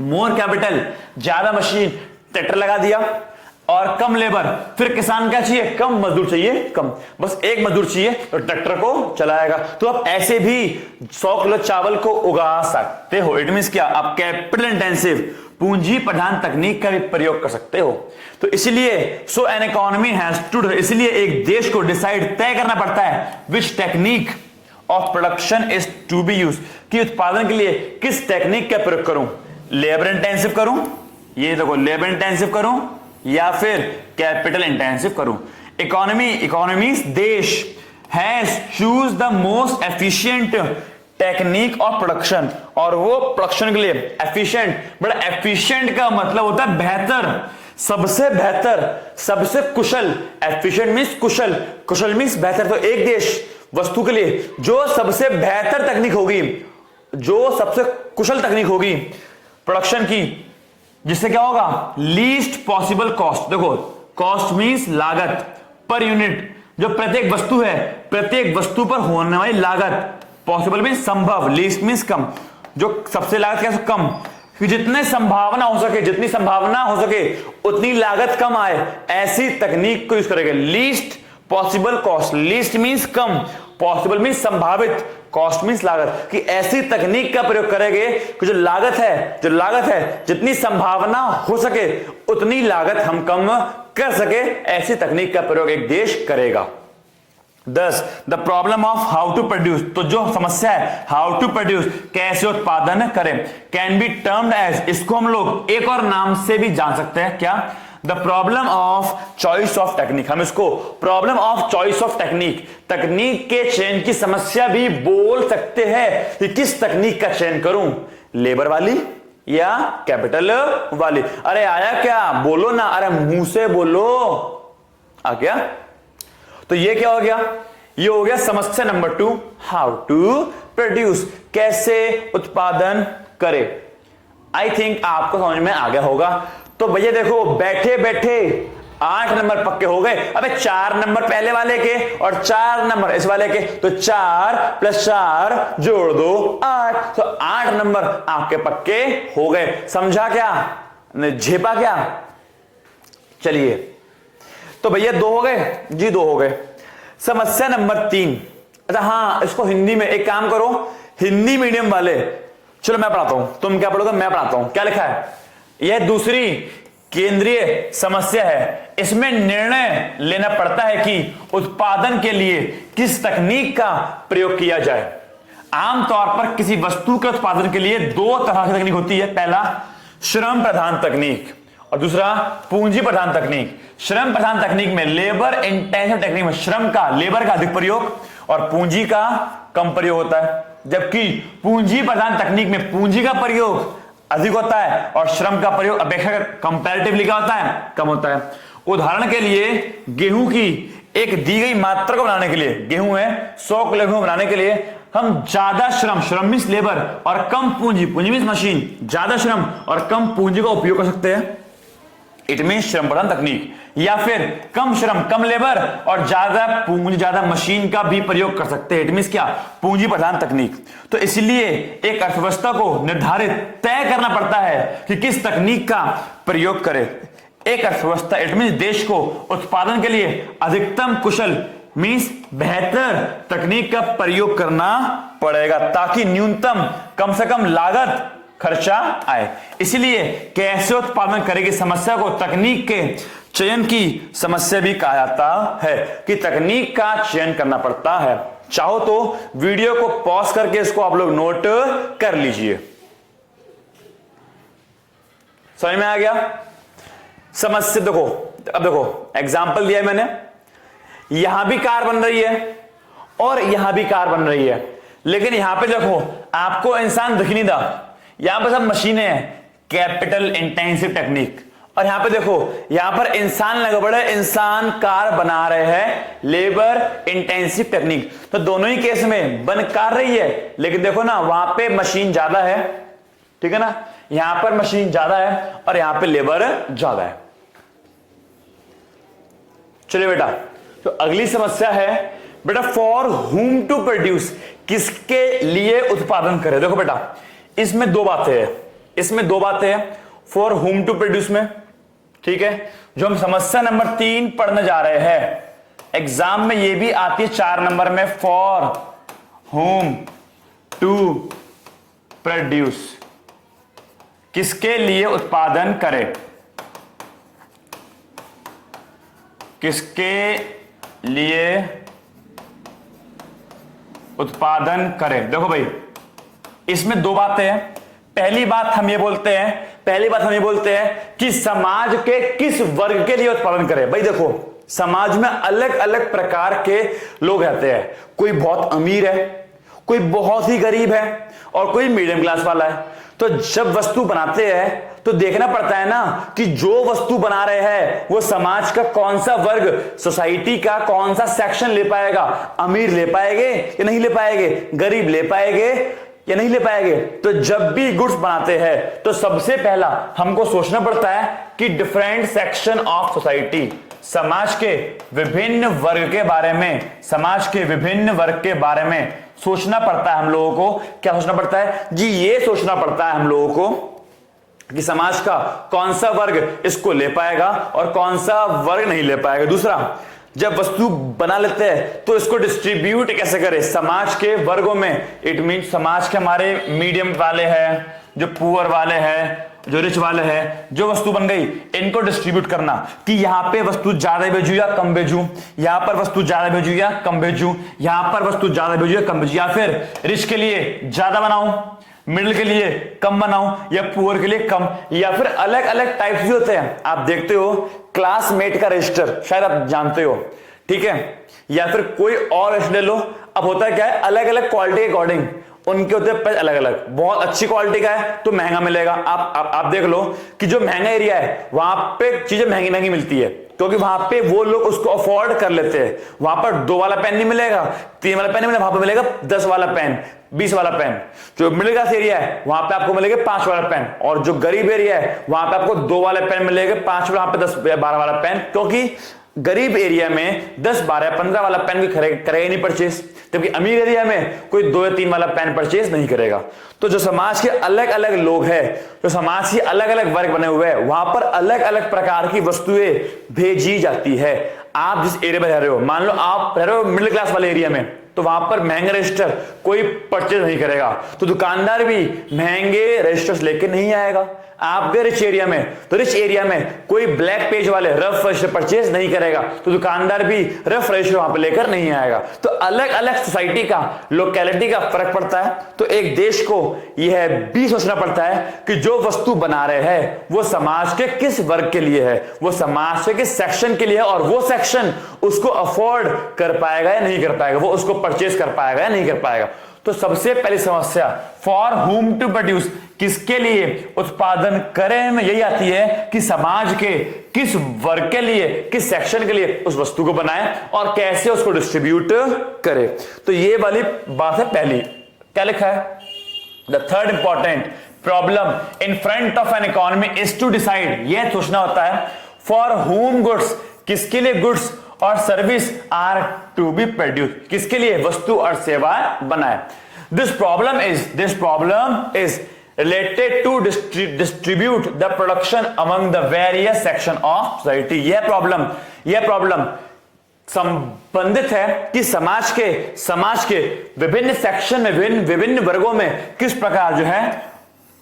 मोर कैपिटल, ज्यादा मशीन, ट्रैक्टर लगा दिया और कम लेबर, फिर किसान क्या चाहिए, कम मजदूर चाहिए, कम, बस एक मजदूर चाहिए तो ट्रैक्टर को चलाएगा। तो आप ऐसे भी 100 किलो चावल को उगा सकते हो। इट मींस क्या, आप कैपिटल इंटेंसिव पूंजी प्रधान तकनीक का भी प्रयोग कर सकते हो। तो इसलिए so an economy has to, इसलिए एक देश को डिसाइड, तय करना पड़ता है which technique of production is to be use, कि उत्पादन के लिए किस टेक्निक का प्रयोग करूं, लेबर इंटेंसिव करूं, ये देखो लेबर इंटेंसिव करूं या फिर कैपिटल इंटेंसिव करूं। इकोनॉमीज देश has choose the most efficient technique of production, और वो प्रोडक्शन के लिए एफिशिएंट, बड़ा एफिशिएंट का मतलब होता है बेहतर, सबसे बेहतर, सबसे कुशल। एफिशिएंट मींस कुशल, कुशल मींस बेहतर। तो एक देश वस्तु के लिए जो सबसे बेहतर तकनीक होगी, जो सबसे कुशल तकनीक होगी प्रोडक्शन की, जिससे क्या होगा, लीस्ट पॉसिबल कॉस्ट। देखो कॉस्ट मींस लागत, पर यूनिट, जो प्रत्येक वस्तु है, प्रत्येक वस्तु पर होने वाली लागत, पॉसिबल मींस संभव, लीस्ट मींस कम, जो सबसे लागत क्या कम, कि जितने संभावना हो सके, जितनी संभावना हो सके उतनी लागत कम आए, ऐसी तकनीक को यूज करेंगे। Least possible cost, least means कम, पॉसिबल मींस संभावित, कॉस्ट मींस लागत, कि ऐसी तकनीक का प्रयोग करेंगे कि जो लागत है जितनी संभावना हो सके उतनी लागत हम कम कर सके, ऐसी तकनीक का प्रयोग एक देश करेगा। 10 the problem of how to produce, तो जो समस्या है हाउ टू प्रोड्यूस, कैसे उत्पादन करें, कैन बी टर्म्ड एज, इसको हम लोग एक और नाम से भी जान सकते हैं, क्या, the problem of choice of technique. हम इसको problem of choice of technique, तकनीक के चयन की समस्या भी बोल सकते हैं, कि किस तकनीक का चयन करूं, लेबर वाली या कैपिटल वाली। अरे आया क्या, बोलो ना, अरे मुंह से बोलो, आ गया। तो ये क्या हो गया, ये हो गया समस्या नंबर 2, हाउ टू प्रोड्यूस, कैसे उत्पादन करें। आई थिंक आपको समझ में आ गया होगा। तो भैया देखो बैठे बैठे 8 नंबर पक्के हो गए। अबे 4 नंबर पहले वाले के और 4 नंबर इस वाले के, तो 4 + 4 जोड़ दो 8, तो 8 नंबर आपके पक्के हो गए। समझा क्या? झेपा क्या? चलिए, तो भैया 2 हो गए जी, 2 हो गए। समस्या नंबर 3। अच्छा हाँ, इसको हिंदी में एक काम करो, हिंदी मीडियम वाले, चलो मैं पढ़ाता हूं, तुम क्या पढ़ोगे मैं पढ़ाता हूं। क्या लिखा है? यह दूसरी केंद्रीय समस्या है। इसमें निर्णय लेना पड़ता है कि उत्पादन के लिए किस तकनीक का प्रयोग किया जाए। आमतौर पर किसी वस्तु के उत्पादन के लिए 2 तरह की तकनीक होती है। पहला श्रम प्रधान तकनीक और दूसरा पूंजी प्रधान तकनीक। श्रम प्रधान तकनीक में, लेबर इंटेंसिव टेक्निक में श्रम का, लेबर का अधिक प्रयोग और पूंजी का कम प्रयोग होता है, जबकि पूंजी प्रधान तकनीक में पूंजी का प्रयोग अधिक होता है और श्रम का प्रयोग अपेक्षाकृत कंपैरेटिवली क्या होता है? कम होता है। उदाहरण के लिए गेहूं की एक दी गई मात्रा को बनाने के लिए, गेहूं है 100 किलो गेहूं बनाने के लिए हम ज्यादा श्रम मींस लेबर और कम पूंजी मींस मशीन, ज्यादा श्रम और कम पूंजी का उपयोग कर सकते हैं। इट मीन श्रम प्रधान तकनीक, या फिर कम श्रम कम लेबर और ज्यादा पूंजी ज्यादा मशीन का भी प्रयोग कर सकते हैं। इट मीन क्या? पूंजी प्रधान तकनीक। तो इसलिए एक अर्थव्यवस्था को निर्धारित तय करना पड़ता है कि किस तकनीक का प्रयोग करे। एक अर्थव्यवस्था इट मीन देश को उत्पादन के लिए अधिकतम कुशल मींस बेहतर तकनीक का प्रयोग करना पड़ेगा, ताकि न्यूनतम कम से कम लागत खर्चा आए। इसलिए कैसे उत्पादन करेगी समस्या को तकनीक के चयन की समस्या भी कहा जाता है, कि तकनीक का चयन करना पड़ता है। चाहो तो वीडियो को पॉज करके इसको आप लोग नोट कर लीजिए। समझ में आ गया? समस्या देखो, अब देखो एग्जाम्पल दिया है मैंने, यहां भी कार बन रही है और यहां भी कार बन रही है, लेकिन यहां पे देखो आपको इंसान दिख नहीं रहा, यहां पर सब मशीनें हैं, कैपिटल इंटेंसिव टेक्निक, और यहां पे देखो यहां पर इंसान लगे पड़े, इंसान कार बना रहे हैं, लेबर इंटेंसिव टेक्निक। तो दोनों ही केस में बन कार रही है, लेकिन देखो ना वहां पे मशीन ज्यादा है, ठीक है ना, यहां पर मशीन ज्यादा है और यहां पे लेबर ज्यादा है। चलिए बेटा, तो अगली समस्या है बेटा, फॉर हुम टू प्रोड्यूस, किसके लिए उत्पादन करें। देखो बेटा इसमें 2 बातें हैं, इसमें 2 बातें हैं फॉर हुम टू प्रोड्यूस में, ठीक है। जो हम समस्या नंबर 3 पढ़ने जा रहे हैं, एग्जाम में ये भी आती है 4 नंबर में, फॉर हुम टू प्रोड्यूस, किसके लिए उत्पादन करें, किसके लिए उत्पादन करें। देखो भाई इसमें 2 बातें हैं। पहली बात हम ये बोलते हैं कि समाज के किस वर्ग के लिए उत्पादन करें। भाई देखो समाज में अलग अलग प्रकार के लोग रहते हैं, कोई बहुत अमीर है, कोई बहुत ही गरीब है और कोई मीडियम क्लास वाला है। तो जब वस्तु बनाते हैं तो देखना पड़ता है ना कि जो वस्तु बना रहे हैं वो समाज का कौन सा वर्ग, सोसाइटी का कौन सा सेक्शन ले पाएगा। अमीर ले पाएंगे या नहीं ले पाएंगे, गरीब ले पाएंगे या नहीं ले पाएंगे। तो जब भी गुड्स बनाते हैं तो सबसे पहला हमको सोचना पड़ता है कि डिफरेंट सेक्शन ऑफ सोसाइटी, समाज के विभिन्न वर्ग के बारे में, समाज के विभिन्न वर्ग के बारे में सोचना पड़ता है हम लोगों को। क्या सोचना पड़ता है जी? ये सोचना पड़ता है हम लोगों को कि समाज का कौन सा वर्ग इसको ले पाएगा और कौन सा वर्ग नहीं ले पाएगा। दूसरा, जब वस्तु बना लेते हैं तो इसको डिस्ट्रीब्यूट कैसे करें समाज के वर्गों में। इट मीन समाज के हमारे मीडियम वाले हैं, जो पुअर वाले हैं, जो रिच वाले हैं, जो वस्तु बन गई इनको डिस्ट्रीब्यूट करना कि यहां पे वस्तु ज्यादा भेजू या कम भेजू, यहां पर वस्तु ज्यादा भेजू या कम भेजू, यहां पर वस्तु ज्यादा भेजू या कम भेजू, या फिर रिच के लिए ज्यादा बनाऊं, मिडिल के लिए कम बनाऊं या पुअर के लिए कम, या फिर अलग अलग टाइप्स भी होते हैं। आप देखते हो क्लासमेट का रजिस्टर, शायद आप जानते हो, ठीक है, या फिर कोई और रजिस्टर ले लो। अब होता है क्या है, अलग अलग क्वालिटी के अकॉर्डिंग उनके होते हैं अलग अलग। बहुत अच्छी क्वालिटी का है तो महंगा मिलेगा। आप देख लो कि जो महंगा एरिया है वहां पे चीजें महंगी महंगी मिलती है, क्योंकि वहां पे वो लोग उसको अफोर्ड कर लेते हैं। वहां पर 2 वाला पेन नहीं मिलेगा, 3 वाला पेन नहीं मिलेगा, वहां पर मिलेगा 10 वाला पेन, 20 वाला पेन। जो मिडिल क्लास एरिया है वहां पे आपको मिलेगा 5 वाला पेन, और जो गरीब एरिया है वहां पे आपको 2 वाले पेन मिलेगा, 5 वाला, वहां पे 10 12 वाला पेन। क्योंकि गरीब एरिया में 10 12 15 वाला पेन भी करेगा नहीं परचेस, जबकि अमीर एरिया में कोई 2 या 3 वाला पेन परचेस नहीं करेगा। तो जो समाज के अलग अलग लोग हैं, जो समाज के अलग अलग वर्ग बने हुए हैं, वहां पर अलग अलग प्रकार की वस्तुएं भेजी जाती है। आप जिस एरिया में रह रहे हो, मान लो आप रह रहे हो मिडिल क्लास वाले एरिया में, तो वहां पर महंगे रजिस्टर कोई परचेज नहीं करेगा, तो दुकानदार भी महंगे रजिस्टर्स लेके नहीं आएगा। आप गए रिच एरिया में, तो रिच एरिया में कोई ब्लैक पेज वाले रफ रजिस्टर परचेज नहीं करेगा, तो दुकानदार भी रफ रजिस्टर वहां पर लेकर नहीं आएगा। तो अलग अलग सोसाइटी का, लोकेलिटी का फर्क पड़ता है। तो एक देश को यह भी सोचना पड़ता है कि जो वस्तु बना रहे हैं वो समाज के किस वर्ग के लिए है, वो समाज के किस सेक्शन के लिए है, और वो सेक्शन उसको अफोर्ड कर पाएगा या नहीं कर पाएगा, वो उसको परचेज कर पाएगा या नहीं कर पाएगा। तो सबसे पहली समस्या फॉर हुम टू प्रोड्यूस, किसके लिए उत्पादन करें में यही आती है कि समाज के किस वर्ग के लिए, किस सेक्शन के लिए उस वस्तु को बनाएं और कैसे उसको डिस्ट्रीब्यूट करें। तो ये वाली बात है पहली। क्या लिखा है? The third important problem in front of an economy is to decide, यह सोचना होता है फॉर हुम गुड्स, किसके लिए गुड्स और service are to be produce, किसके लिए वस्तु और सेवा बनाए। This problem is related to distribute the production among the various section of society. यह प्रॉब्लम संबंधित है कि समाज के विभिन्न सेक्शन में, विभिन्न वर्गों में किस प्रकार जो है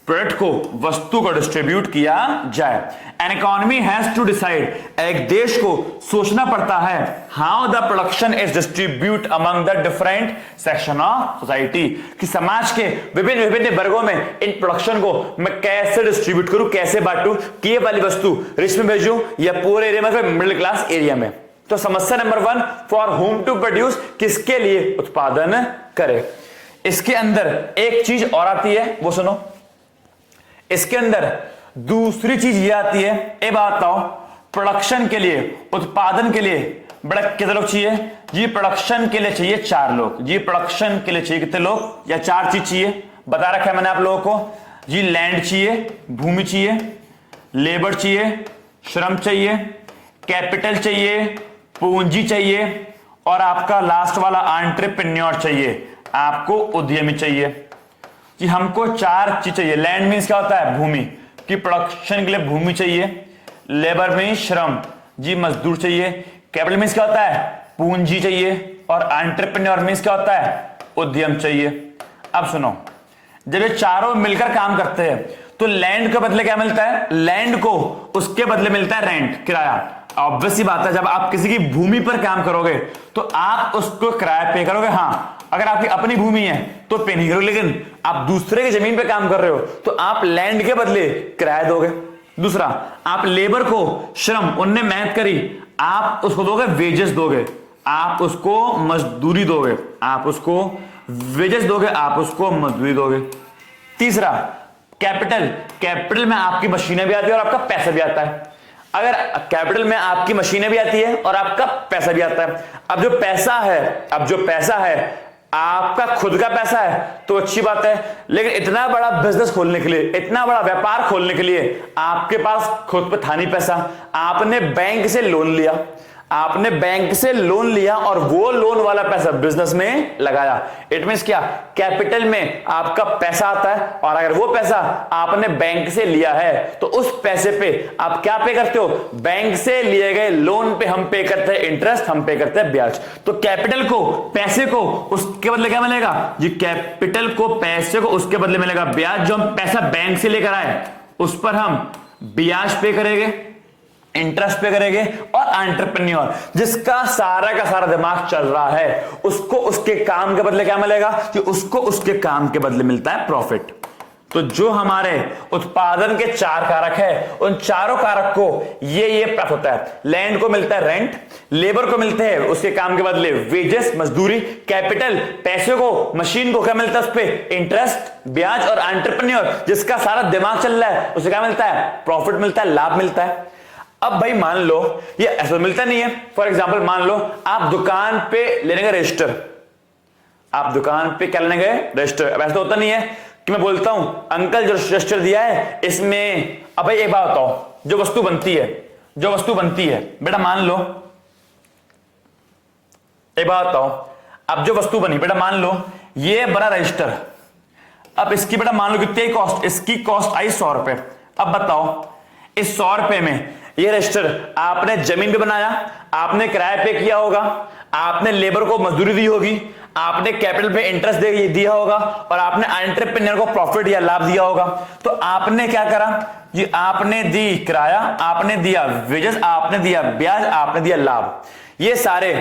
प्रोडक्ट को, वस्तु को डिस्ट्रीब्यूट किया जाए। An economy has to decide, एक देश को सोचना पड़ता है how the production is distribute among the different section of society, कि समाज के विभिन्न वर्गों में इन प्रोडक्शन को मैं कैसे डिस्ट्रीब्यूट करूं, कैसे बांटूं, कि ये वाली वस्तु रिच में भेजूं या पूरे एरिया में, मिडिल क्लास एरिया में। तो समस्या number 1 for whom to produce, किसके लिए उत्पादन करे। इसके अंदर एक चीज और आती है, वो सुनो। इसके अंदर दूसरी चीज ये आती है, ए बात बताओ, प्रोडक्शन के लिए, उत्पादन के लिए बड़ा कितने लोग चाहिए जी? प्रोडक्शन के लिए चाहिए 4 लोग जी। प्रोडक्शन के लिए चाहिए कितने लोग? या 4 चीज चाहिए, बता रखा है मैंने आप लोगों को जी। लैंड चाहिए, भूमि चाहिए, लेबर चाहिए, श्रम चाहिए, कैपिटल चाहिए, पूंजी चाहिए, और आपका लास्ट वाला एंटरप्रेन्योर चाहिए, आपको उद्यमी चाहिए कि हमको 4 चीज चाहिए। लैंड मीन्स क्या होता है? भूमि, कि प्रोडक्शन के लिए भूमि चाहिए। लेबर मीन्स श्रम जी, मजदूर चाहिए। कैपिटल मीन्स क्या होता है? पूंजी चाहिए। और एंटरप्रेन्योर मीन्स क्या होता है? उद्यम चाहिए। अब सुनो, जब ये चारों मिलकर काम करते हैं तो लैंड के बदले क्या मिलता है? लैंड को उसके बदले मिलता है रेंट, किराया। ऑब्वियस सी बात है, जब आप किसी की भूमि पर काम करोगे तो आप उसको किराया पे करोगे। हाँ, अगर आपकी अपनी भूमि है तो पे नहीं करोगे, लेकिन आप दूसरे की जमीन पे काम कर रहे हो तो आप लैंड के बदले किराया दोगे। दूसरा, आप लेबर को, श्रम, उनने मेहनत करी, आप उसको दोगे वेजेस दोगे, आप उसको मजदूरी दोगे, आप उसको वेजेस दोगे, आप उसको मजदूरी दोगे। तीसरा, कैपिटल में आपकी मशीनें भी आती है और आपका पैसा भी आता है। अगर कैपिटल में आपकी मशीनें भी आती है और आपका पैसा भी आता है, अब जो पैसा है आपका खुद का पैसा है तो अच्छी बात है, लेकिन इतना बड़ा बिजनेस खोलने के लिए, इतना बड़ा व्यापार खोलने के लिए आपके पास खुद पे था नहीं पैसा, आपने बैंक से लोन लिया और वो लोन वाला पैसा बिजनेस में लगाया। इट मींस क्या? कैपिटल में आपका पैसा आता है और अगर वो पैसा आपने बैंक से लिया है तो उस पैसे पे आप क्या पे करते हो? बैंक से लिए गए लोन पे हम पे करते हैं इंटरेस्ट, हम पे करते हैं ब्याज। तो कैपिटल को, पैसे को, उसके बदले क्या मिलेगा जी? कैपिटल को, पैसे को उसके बदले मिलेगा ब्याज। जो हम पैसा बैंक से लेकर आए उस पर हम ब्याज पे करेंगे, इंटरेस्ट पे करेंगे। और एंटरप्रेन्योर, जिसका सारा का सारा दिमाग चल रहा है, उसको उसके काम के बदले क्या मिलेगा कि उसको उसके काम के बदले मिलता है प्रॉफिट। तो जो हमारे उत्पादन के 4 कारक है, उन चारों कारक को ये प्राप्त होता है। लैंड को मिलता है रेंट, लेबर को मिलते हैं उसके काम के बदले वेजेस, मजदूरी, कैपिटल, पैसे को, मशीन को क्या मिलता है? उस पे इंटरेस्ट, ब्याज। और एंटरप्रेन्योर, जिसका सारा दिमाग चल रहा है, उसे क्या मिलता है? प्रॉफिट मिलता है, लाभ मिलता है। अब भाई मान लो ये ऐसा मिलता नहीं है। फॉर एग्जाम्पल मान लो आप दुकान पे लेने गए रजिस्टर, आप दुकान पे क्या लेने गए रजिस्टर। अब ऐसा होता नहीं है कि मैं बोलता हूं अंकल जो रजिस्टर दिया है इसमें, अब भाई एक बात बताओ, जो वस्तु बनती है बेटा, मान लो एक बात बताओ, अब जो वस्तु बनी बेटा, मान लो ये बना रजिस्टर, अब इसकी बेटा मान लो कितनी कॉस्ट, इसकी कॉस्ट आई 100 रुपए। अब बताओ इस 100 रुपए में ये रजिस्टर आपने जमीन पे बनाया, आपने किराया पे किया होगा, आपने लेबर को मजदूरी दी होगी, आपने कैपिटल पे इंटरेस्ट दिया होगा और आपने एंटरप्रेन्योर को प्रॉफिट या लाभ दिया होगा। तो आपने क्या करा जी, आपने दी किराया, आपने दिया वेजेस, आपने दिया ब्याज, आपने दिया लाभ। ये सारे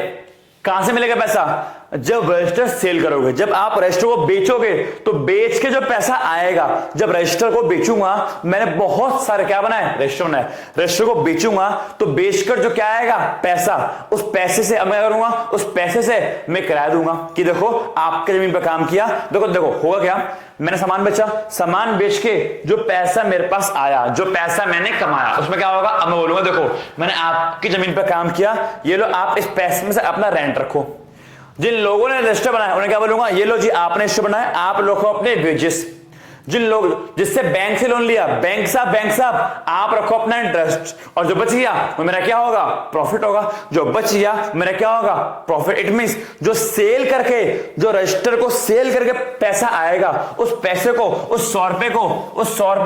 कहां से मिलेगा पैसा? जब रजिस्टर सेल करोगे, जब आप रजिस्टर को बेचोगे तो बेच के जो पैसा आएगा, जब रजिस्टर को बेचूंगा, मैंने बहुत सारे क्या बनाए रजिस्टर बनाए, रजिस्टर को बेचूंगा तो बेचकर जो क्या आएगा पैसा, उस पैसे से अब मैं करूंगा, उस पैसे से मैं किराया दूंगा कि देखो आपके जमीन पर काम किया, देखो देखो होगा क्या, मैंने सामान बेचा, सामान बेच के जो पैसा मेरे पास आया, जो पैसा मैंने कमाया, उसमें क्या होगा, अब मैं बोलूंगा देखो मैंने आपकी जमीन पर काम किया, ये लो आप इस पैसे में से अपना रेंट रखो। जिन लोगों ने रजिस्टर बनाया उन्हें क्या बोलूंगा, ये लो जी आपने रजिस्टर बनाया, आप लोग अपने वेजेस। जिन लोग जिससे बैंक से लोन लिया, बैंक साहब आप रखो अपना इंटरेस्ट, और जो बच गया वो मेरा क्या होगा, प्रॉफिट होगा। जो बच गया मेरा क्या होगा, प्रॉफिट। इट मींस जो सेल करके, जो रजिस्टर को सेल करके पैसा आएगा, उस पैसे को, उस 100 रुपए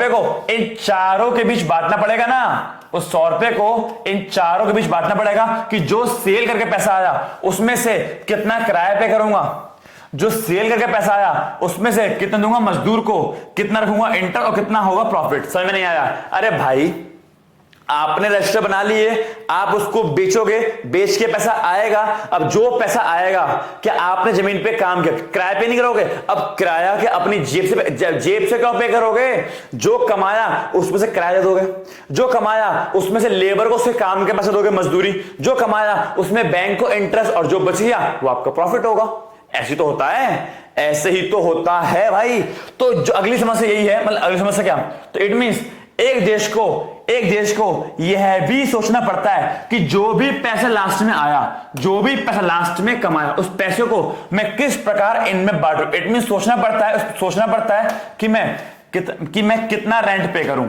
को इन चारों के बीच बांटना पड़ेगा ना, उस 100 रुपए को इन चारों के बीच बांटना पड़ेगा कि जो सेल करके पैसा आया उसमें से कितना किराया पे करूंगा, जो सेल करके पैसा आया उसमें से कितना दूंगा मजदूर को, कितना रखूंगा इंटर, और कितना होगा प्रॉफिट। समझ में नहीं आया? अरे भाई आपने रजिस्टर बना लिए, आप उसको बेचोगे, बेच के पैसा आएगा। अब जो पैसा आएगा, क्या आपने जमीन पे काम किया, किराए पे नहीं करोगे, अब किराया के अपनी जेब से क्यों पे करोगे? जो कमाया उसमें से किराया दे दोगे, जो कमाया उसमें से लेबर को उसके काम के पैसे दोगे, मजदूरी, जो कमाया उसमें बैंक को इंटरेस्ट, और जो बच गया वो आपका प्रॉफिट होगा। ऐसे तो होता है, ऐसे ही तो होता है भाई। तो जो अगली समस्या यही है, मतलब अगली समस्या क्या, तो इट मींस एक देश को यह भी सोचना पड़ता है कि जो भी पैसा लास्ट में आया, जो भी पैसा लास्ट में कमाया, उस पैसे को मैं किस प्रकार इनमें बांटूं। इट मींस सोचना पड़ता है कि मैं कितना रेंट पे करूं,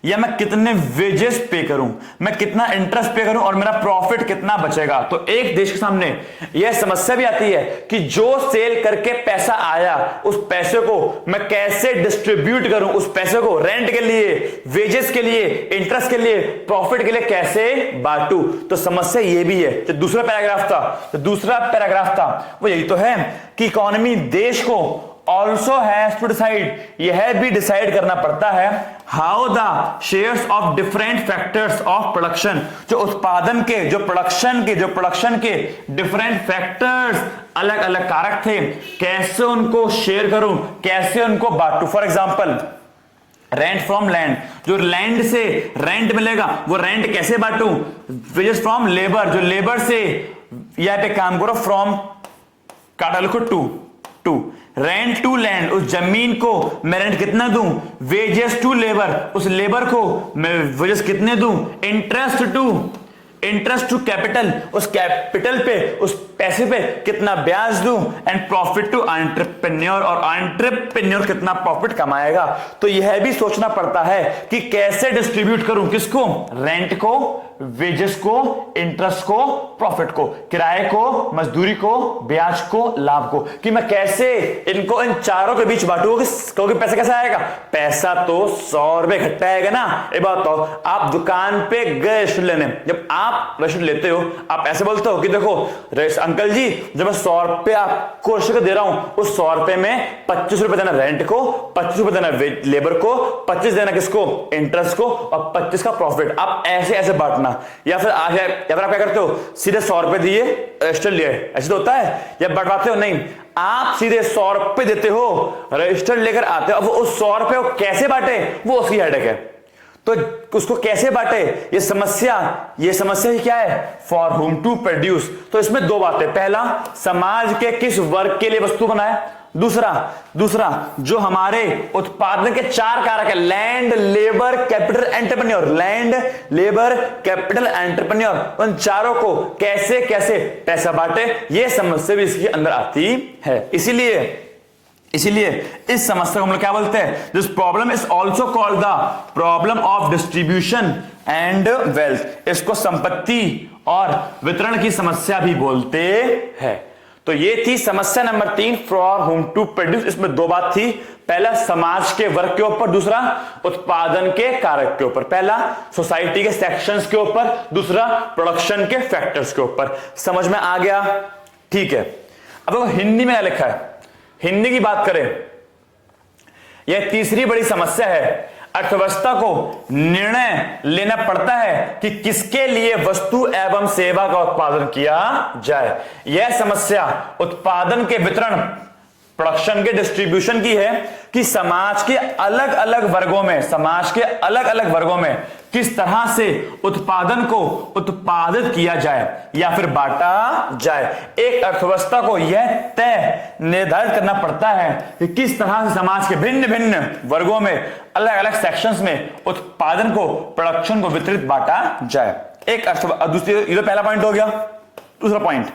या मैं कितने वेजेस पे करूं, मैं कितना इंटरेस्ट पे करूं, और मेरा प्रॉफिट कितना बचेगा। तो एक देश के सामने यह समस्या भी आती है कि जो सेल करके पैसा आया, उस पैसे को मैं कैसे डिस्ट्रीब्यूट करूं, उस पैसे को रेंट के लिए, वेजेस के लिए, इंटरेस्ट के लिए, प्रॉफिट के लिए कैसे बांटूं। तो समस्या यह भी है। जो दूसरा पैराग्राफ था वो यही तो है कि इकोनॉमी, देश को also has to decide, यह भी डिसाइड करना पड़ता है how the shares of different factors of production, जो उत्पादन के, जो प्रोडक्शन के डिफरेंट फैक्टर्स, अलग अलग कारक थे, कैसे उनको शेयर करूं, कैसे उनको बांटूं। For example rent from land, जो लैंड से रेंट मिलेगा वो रेंट कैसे बांटूं। वेजेस फ्रॉम लेबर, जो लेबर से यहां पे काम करो, फ्रॉम काटा लिखो टू रेंट टू लैंड, उस जमीन को मैं रेंट कितना दूं, वेजेस टू लेबर, उस लेबर को मैं वेजेस कितने दूं, इंटरेस्ट टू कैपिटल, उस कैपिटल पे, उस पैसे पे कितना ब्याज दूं, एंड प्रॉफिट टू एंटरप्रेन्योर, और एंटरप्रेन्योर कितना प्रॉफिट कमाएगा। तो यह भी सोचना पड़ता है कि कैसे डिस्ट्रीब्यूट करूं, किसको, रेंट को, वेजेस को, इंटरेस्ट को, प्रॉफिट को, किराए को, मजदूरी को, ब्याज को, लाभ को, कि मैं कैसे इनको इन चारों के बीच बांटूंगा। क्योंकि पैसा कैसे आएगा, पैसा तो 100 रुपए इकट्ठा आएगा ना। एक बात बताओ, आप दुकान पे गए रजिस्टर लेने, जब आप रजिस्टर लेते हो आप ऐसे बोलते हो कि देखो अंकल जी, जब मैं 100 रुपए आपको रजिस्टर दे रहा हूं, उस 100 रुपए में 25 रुपए देना रेंट को, 25 रुपए देना लेबर को, 25 देना किसको, इंटरेस्ट को, और 25 का प्रॉफिट। आप ऐसे बांटना, या फिर आप क्या करते हो, सीधे 100 रुपए दिए रजिस्टर लिए, ऐसे तो होता है, या बंटवाते हो, नहीं, आप सीधे 100 रुपए देते हो, रजिस्टर लेकर आते हो। अब उस 100 रुपए को कैसे बांटे वो उसकी हेडेक है। तो उसको कैसे बांटे, ये समस्या ही क्या है, फॉर होम टू प्रोड्यूस। तो इसमें दो बातें, पहला समाज के किस वर्ग के लिए वस्तु बनाए, दूसरा जो हमारे उत्पादन के 4 कारक है, land, labour, capital, entrepreneur, land, labour, capital, entrepreneur, उन चारों को कैसे कैसे पैसा बांटे, ये समस्या भी इसके अंदर आती है। इसीलिए इस समस्या को हम लोग क्या बोलते हैं, this problem is also called the problem of distribution and wealth. इसको संपत्ति और वितरण की समस्या भी बोलते हैं। तो ये थी समस्या number 3, for whom to produce. इसमें 2 बात थी, पहला समाज के वर्ग के ऊपर, दूसरा उत्पादन के कारक के ऊपर। पहला सोसाइटी के सेक्शंस के ऊपर, दूसरा प्रोडक्शन के फैक्टर्स के ऊपर। समझ में आ गया? ठीक है। अब हिंदी में क्या लिखा है, हिंदी की बात करें, यह तीसरी बड़ी समस्या है। अर्थव्यवस्था को निर्णय लेना पड़ता है कि किसके लिए वस्तु एवं सेवा का उत्पादन किया जाए। यह समस्या उत्पादन के वितरण, प्रोडक्शन के डिस्ट्रीब्यूशन की है कि समाज के अलग अलग वर्गों में किस तरह से उत्पादन को उत्पादित किया जाए या फिर बांटा जाए। एक अर्थव्यवस्था को यह तय निर्धारित करना पड़ता है कि किस तरह से समाज के भिन्न भिन्न वर्गों में, अलग अलग सेक्शंस में उत्पादन को, प्रोडक्शन को वितरित बांटा जाए। एक दूसरी, ये तो पहला पॉइंट हो गया। दूसरा पॉइंट,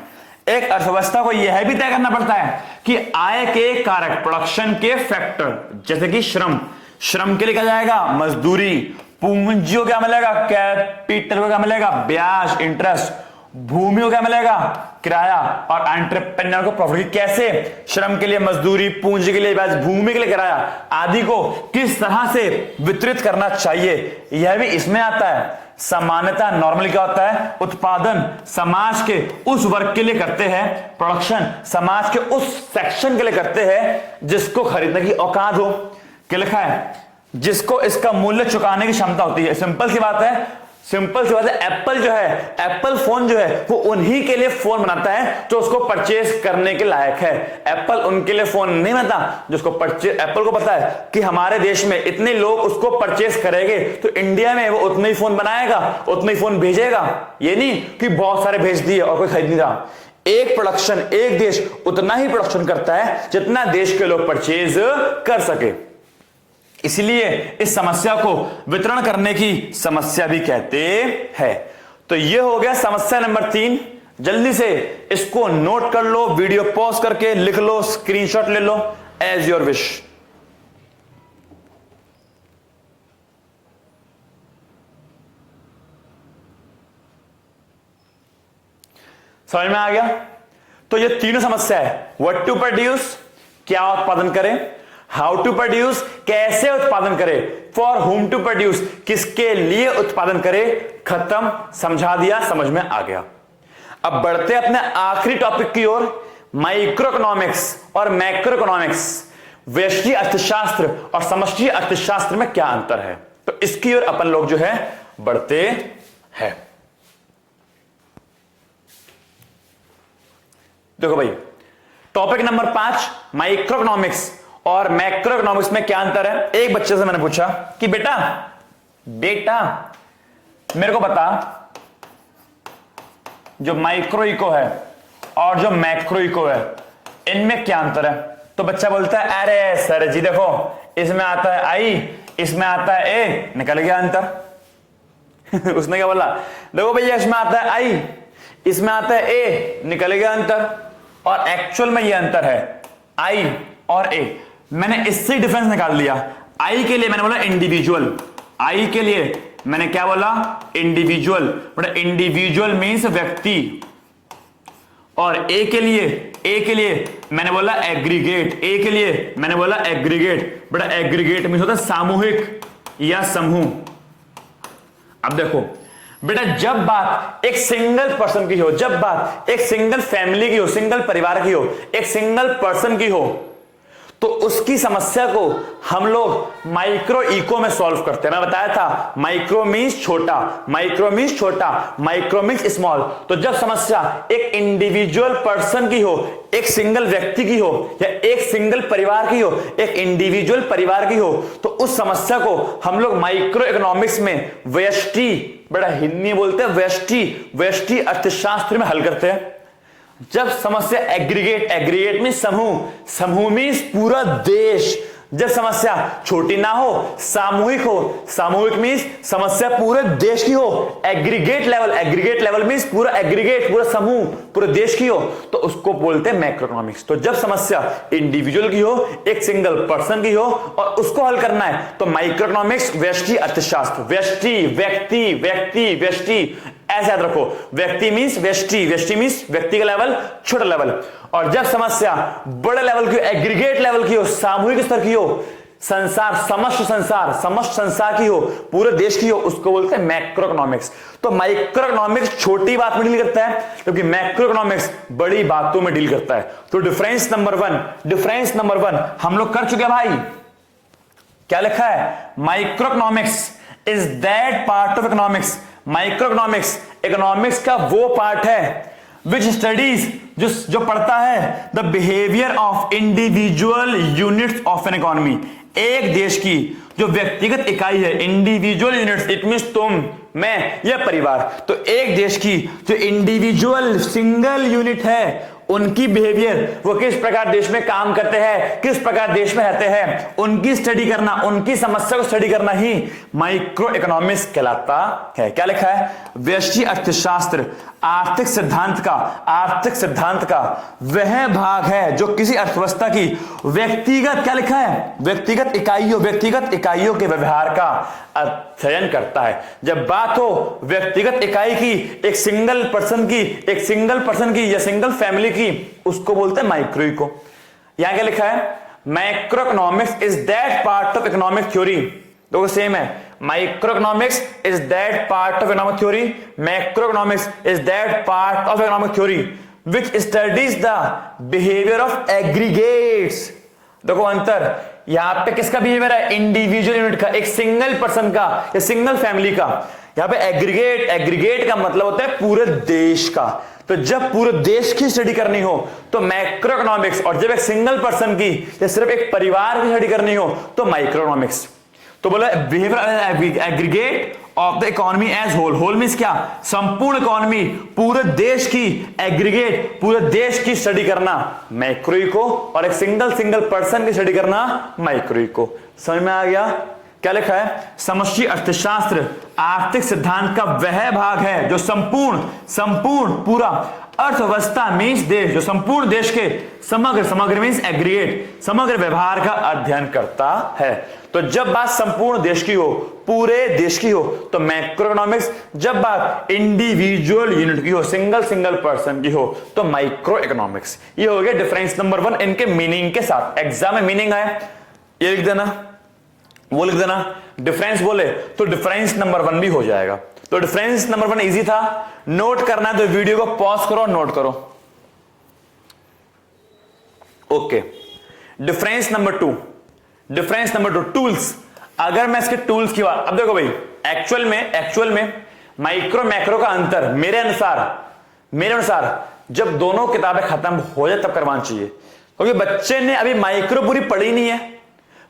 एक अर्थव्यवस्था को यह भी तय करना पड़ता है कि आय के कारक, प्रोडक्शन के फैक्टर, जैसे कि श्रम के लिए क्या जाएगा, मजदूरी, पूंजी को क्या मिलेगा, कैपिटल को क्या मिलेगा, ब्याज, इंटरेस्ट, भूमि को क्या मिलेगा, किराया, और एंटरप्रेन्योर को प्रॉफिट। कैसे श्रम के लिए मजदूरी, पूंजी के लिए ब्याज, भूमि के लिए किराया आदि को किस तरह से वितरित करना चाहिए, यह भी इसमें आता है। सामान्यतः नॉर्मली क्या होता है, उत्पादन समाज के उस वर्ग के लिए करते हैं, प्रोडक्शन समाज के उस सेक्शन के लिए करते हैं जिसको खरीदने की औकात हो। क्या लिखा है, जिसको इसका मूल्य चुकाने की क्षमता होती है। सिंपल सी बात है, एप्पल जो है, एप्पल फोन जो है, वो उन्हीं के लिए फोन बनाता है जो उसको परचेज करने के लायक है। एप्पल उनके लिए फोन नहीं बनाता जिसको परचेज, एप्पल को पता है कि हमारे देश में इतने लोग उसको परचेज करेंगे तो इंडिया में वो उतने ही फोन बनाएगा, उतने ही फोन भेजेगा। ये नहीं कि बहुत सारे भेज दिए और कोई खरीद नहीं रहा। एक प्रोडक्शन, एक देश उतना ही प्रोडक्शन करता है जितना देश के लोग परचेज कर सके। इसलिए इस समस्या को वितरण करने की समस्या भी कहते हैं। तो यह हो गया समस्या नंबर 3। जल्दी से इसको नोट कर लो, वीडियो पॉज करके लिख लो, स्क्रीनशॉट ले लो, एज योर विश। समझ में आ गया? तो ये तीनों समस्या है, व्हाट टू प्रोड्यूस, क्या उत्पादन करें, हाउ टू प्रोड्यूस, कैसे उत्पादन करें, फॉर होम टू प्रोड्यूस, किसके लिए उत्पादन करें। खत्म, समझा दिया, समझ में आ गया। अब बढ़ते अपने आखिरी टॉपिक की ओर, माइक्रो इकोनॉमिक्स और मैक्रो इकोनॉमिक्स। व्यष्टि अर्थशास्त्र और समष्टि अर्थशास्त्र में क्या अंतर है, तो इसकी ओर अपन लोग जो है बढ़ते हैं। देखो भाई, टॉपिक नंबर 5, माइक्रो इकोनॉमिक्स और मैक्रो इकोनॉमिक्स में क्या अंतर है। एक बच्चे से मैंने पूछा कि बेटा मेरे को बता, जो माइक्रो इको है और जो मैक्रो इको है इनमें क्या अंतर है। तो बच्चा बोलता है, अरे सर जी देखो, इसमें आता है आई, इसमें आता है ए, निकल गया अंतर। उसने क्या बोला, देखो भैया इसमें आता है आई, इसमें आता है ए, निकल गया अंतर। और एक्चुअल में ये अंतर है आई और ए। मैंने इससे डिफरेंस निकाल लिया। आई के लिए मैंने बोला इंडिविजुअल, आई के लिए मैंने क्या बोला, इंडिविजुअल, बट इंडिविजुअल मींस व्यक्ति। और ए के लिए मैंने बोला एग्रीगेट, ए के लिए मैंने बोला एग्रीगेट, बट एग्रीगेट मींस होता है सामूहिक या समूह। अब देखो बेटा, जब बात एक सिंगल पर्सन की हो, जब बात एक सिंगल फैमिली की हो, सिंगल परिवार की हो, एक सिंगल पर्सन की हो, तो उसकी समस्या को हम लोग माइक्रो इको में सॉल्व करते हैं। मैं बताया था माइक्रो मींस छोटा, माइक्रो मींस छोटा, माइक्रो मींस स्मॉल। तो जब समस्या एक इंडिविजुअल पर्सन की हो, एक सिंगल व्यक्ति की हो, या एक सिंगल परिवार की हो, एक इंडिविजुअल परिवार की हो, तो उस समस्या को हम लोग माइक्रो इकोनॉमिक्स में व्यष्टि, बड़ा हिंदी बोलते हैं व्यष्टि अर्थशास्त्र में हल करते हैं। जब समस्या एग्रीगेट, एग्रीगेट मींस समूह, समूह मींस पूरा देश। जब समस्या छोटी ना हो, सामूहिक हो, सामूहिक मींस समस्या पूरे देश की हो। Aggregate level, aggregate level means पूरा एग्रीगेट, पूरा समूह, पूरे देश की हो, तो उसको बोलते हैं मैक्रो इकोनॉमिक्स। तो जब समस्या इंडिविजुअल की हो, एक सिंगल पर्सन की हो और उसको हल करना है, तो माइक्रो इकोनॉमिक्स व्यष्टि अर्थशास्त्र, व्यष्टि, व्यक्ति, व्यक्ति, व्यष्टि, ऐसे याद रखो। व्यक्ति मींस व्यष्टि, व्यष्टि मींस व्यक्ति का लेवल, छोटा लेवल। और जब समस्या बड़े लेवल की, एग्रीगेट लेवल की हो, सामूहिक स्तर की हो, संसार, समस्त संसार, समस्त संसार की हो, पूरे देश की हो, उसको बोलते हैं मैक्रो इकोनॉमिक्स। तो माइक्रो इकोनॉमिक्स छोटी बात में डील करता है, क्योंकि मैक्रो इकोनॉमिक्स बड़ी बातों में डील करता है। तो डिफरेंस नंबर वन हम लोग कर चुके हैं भाई। क्या लिखा है? Micro economics is that part of economics, micro economics economics का वो पार्ट है विच स्टडीज, जो पढ़ता है the behaviour of individual units of an economy, एक देश की जो व्यक्तिगत इकाई है, इंडिविजुअल यूनिट्स, इट मींस तुम, मैं, यह परिवार। तो एक देश की जो इंडिविजुअल सिंगल यूनिट है, उनकी बिहेवियर, वो किस प्रकार देश में काम करते हैं, किस प्रकार देश में रहते हैं, उनकी स्टडी करना, उनकी समस्या को स्टडी करना ही माइक्रो इकोनॉमिक्स कहलाता है। क्या लिखा है? व्यष्टि अर्थशास्त्र आर्थिक सिद्धांत का वह भाग है जो किसी अर्थव्यवस्था की व्यक्तिगत, क्या लिखा है? व्यक्तिगत इकाइयों के व्यवहार का अध्ययन करता है। जब बात हो व्यक्तिगत इकाई की, एक सिंगल पर्सन की या सिंगल फैमिली की, उसको बोलते हैं माइक्रो इको। यहां क्या लिखा है? Macro economics is that part of economic theory, दोनों सेम है। Micro economics is that part of economic theory, macro economics is that part of economic theory which studies the behaviour of aggregates. देखो अंतर, यहां पे किसका behaviour है? Individual unit का, एक सिंगल पर्सन का या सिंगल फैमिली का। यहां पे एग्रीगेट का मतलब होता है पूरे देश का। तो जब पूरे देश की स्टडी करनी हो तो मैक्रो इकोनॉमिक्स, और जब एक सिंगल पर्सन की या सिर्फ एक परिवार की स्टडी करनी हो तो माइक्रो इकोनॉमिक्स। तो बोला behaviour aggregate of the economy as whole means क्या? संपूर्ण इकोनॉमी, पूरे देश की, एग्रीगेट पूरे देश की स्टडी करना मैक्रो इको, और एक सिंगल पर्सन की स्टडी करना माइक्रो इको। समझ में आ गया? क्या लिखा है? समष्टि अर्थशास्त्र आर्थिक सिद्धांत का वह भाग है जो संपूर्ण पूरा अर्थव्यवस्था मींस देश, जो संपूर्ण देश के समग्र मींस एग्रीगेट, समग्र व्यवहार का अध्ययन करता है। तो जब बात संपूर्ण देश की हो, पूरे देश की हो, तो मैक्रो इकोनॉमिक्स। जब बात इंडिविजुअल यूनिट की हो, सिंगल पर्सन की हो, तो माइक्रो इकोनॉमिक्स। ये हो गया डिफरेंस नंबर 1 इनके मीनिंग के साथ। एग्जाम में मीनिंग आए, ये लिख देना, वो लिख देना। डिफरेंस बोले तो डिफरेंस नंबर 1 भी हो जाएगा। तो डिफरेंस नंबर 1 इजी था, नोट करना है तो वीडियो को पॉज करो, नोट करो। Okay, difference number 2 tools. अगर मैं इसके टूल्स की बात, अब देखो भाई, एक्चुअल में माइक्रो मैक्रो का अंतर मेरे अनुसार जब दोनों किताबें खत्म हो जाए तब करवाना चाहिए, क्योंकि बच्चे ने अभी माइक्रो पूरी पढ़ी नहीं है,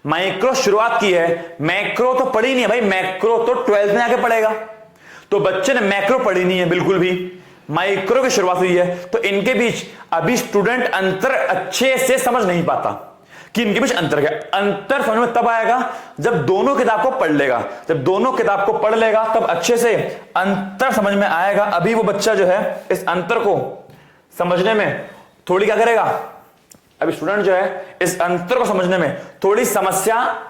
माइक्रो शुरुआत की है, मैक्रो तो पढ़ी नहीं है भाई, मैक्रो तो 12th में आके पढ़ेगा। तो बच्चे ने मैक्रो पढ़ी नहीं है बिल्कुल भी, माइक्रो की शुरुआत हुई है। तो इनके बीच अभी स्टूडेंट अंतर अच्छे से समझ नहीं पाता कि इनके बीच अंतर क्या। अंतर समझ में तब आएगा जब दोनों किताब को पढ़ लेगा, तब अच्छे से अंतर समझ में आएगा। अभी वो बच्चा जो है इस अंतर को समझने में थोड़ी क्या करेगा, अभी स्टूडेंट जो है इस अंतर को समझने में थोड़ी समस्या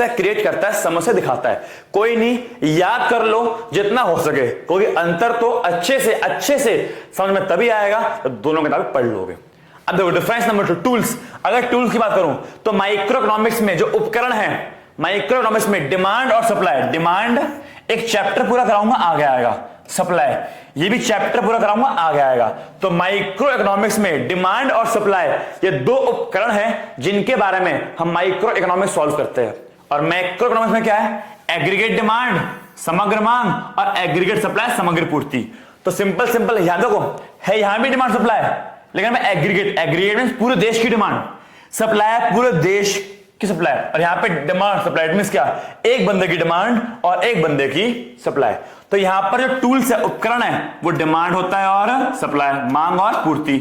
क्रिएट करता है, समस्या दिखाता है। कोई नहीं, याद कर लो जितना हो सके, क्योंकि अंतर तो अच्छे से समझ में तभी आएगा तो दोनों किताबें पढ़ लोगे। अब देखो डिफरेंस नंबर 2 टूल्स। अगर टूल्स की बात करूं तो माइक्रो इकोनॉमिक्स में जो उपकरण है, माइक्रो इकोनॉमिक्स में डिमांड और सप्लाई, डिमांड एक चैप्टर पूरा कराऊंगा, आगे आएगा। सप्लाई ये भी चैप्टर पूरा कराऊंगा, आगे आएगा। तो माइक्रो इकोनॉमिक्स में डिमांड और सप्लाई ये 2 उपकरण हैं जिनके बारे में हम माइक्रो इकोनॉमिक्स सॉल्व करते हैं। और मैक्रो इकोनॉमिक्स में क्या है? एग्रीगेट डिमांड समग्र मांग, और एग्रीगेट सप्लाई समग्र पूर्ति। तो सिंपल याद रखो, है यहां भी डिमांड सप्लाई, लेकिन मैं एग्रीगेट मींस पूरे देश की डिमांड, सप्लाई पूरे देश की सप्लाई, और यहां पे डिमांड सप्लाई मींस क्या? एक बंदे की डिमांड और एक बंदे की सप्लाई। तो यहां पर जो टूल्स है, उपकरण है, वो डिमांड होता है और सप्लाई, मांग और पूर्ति।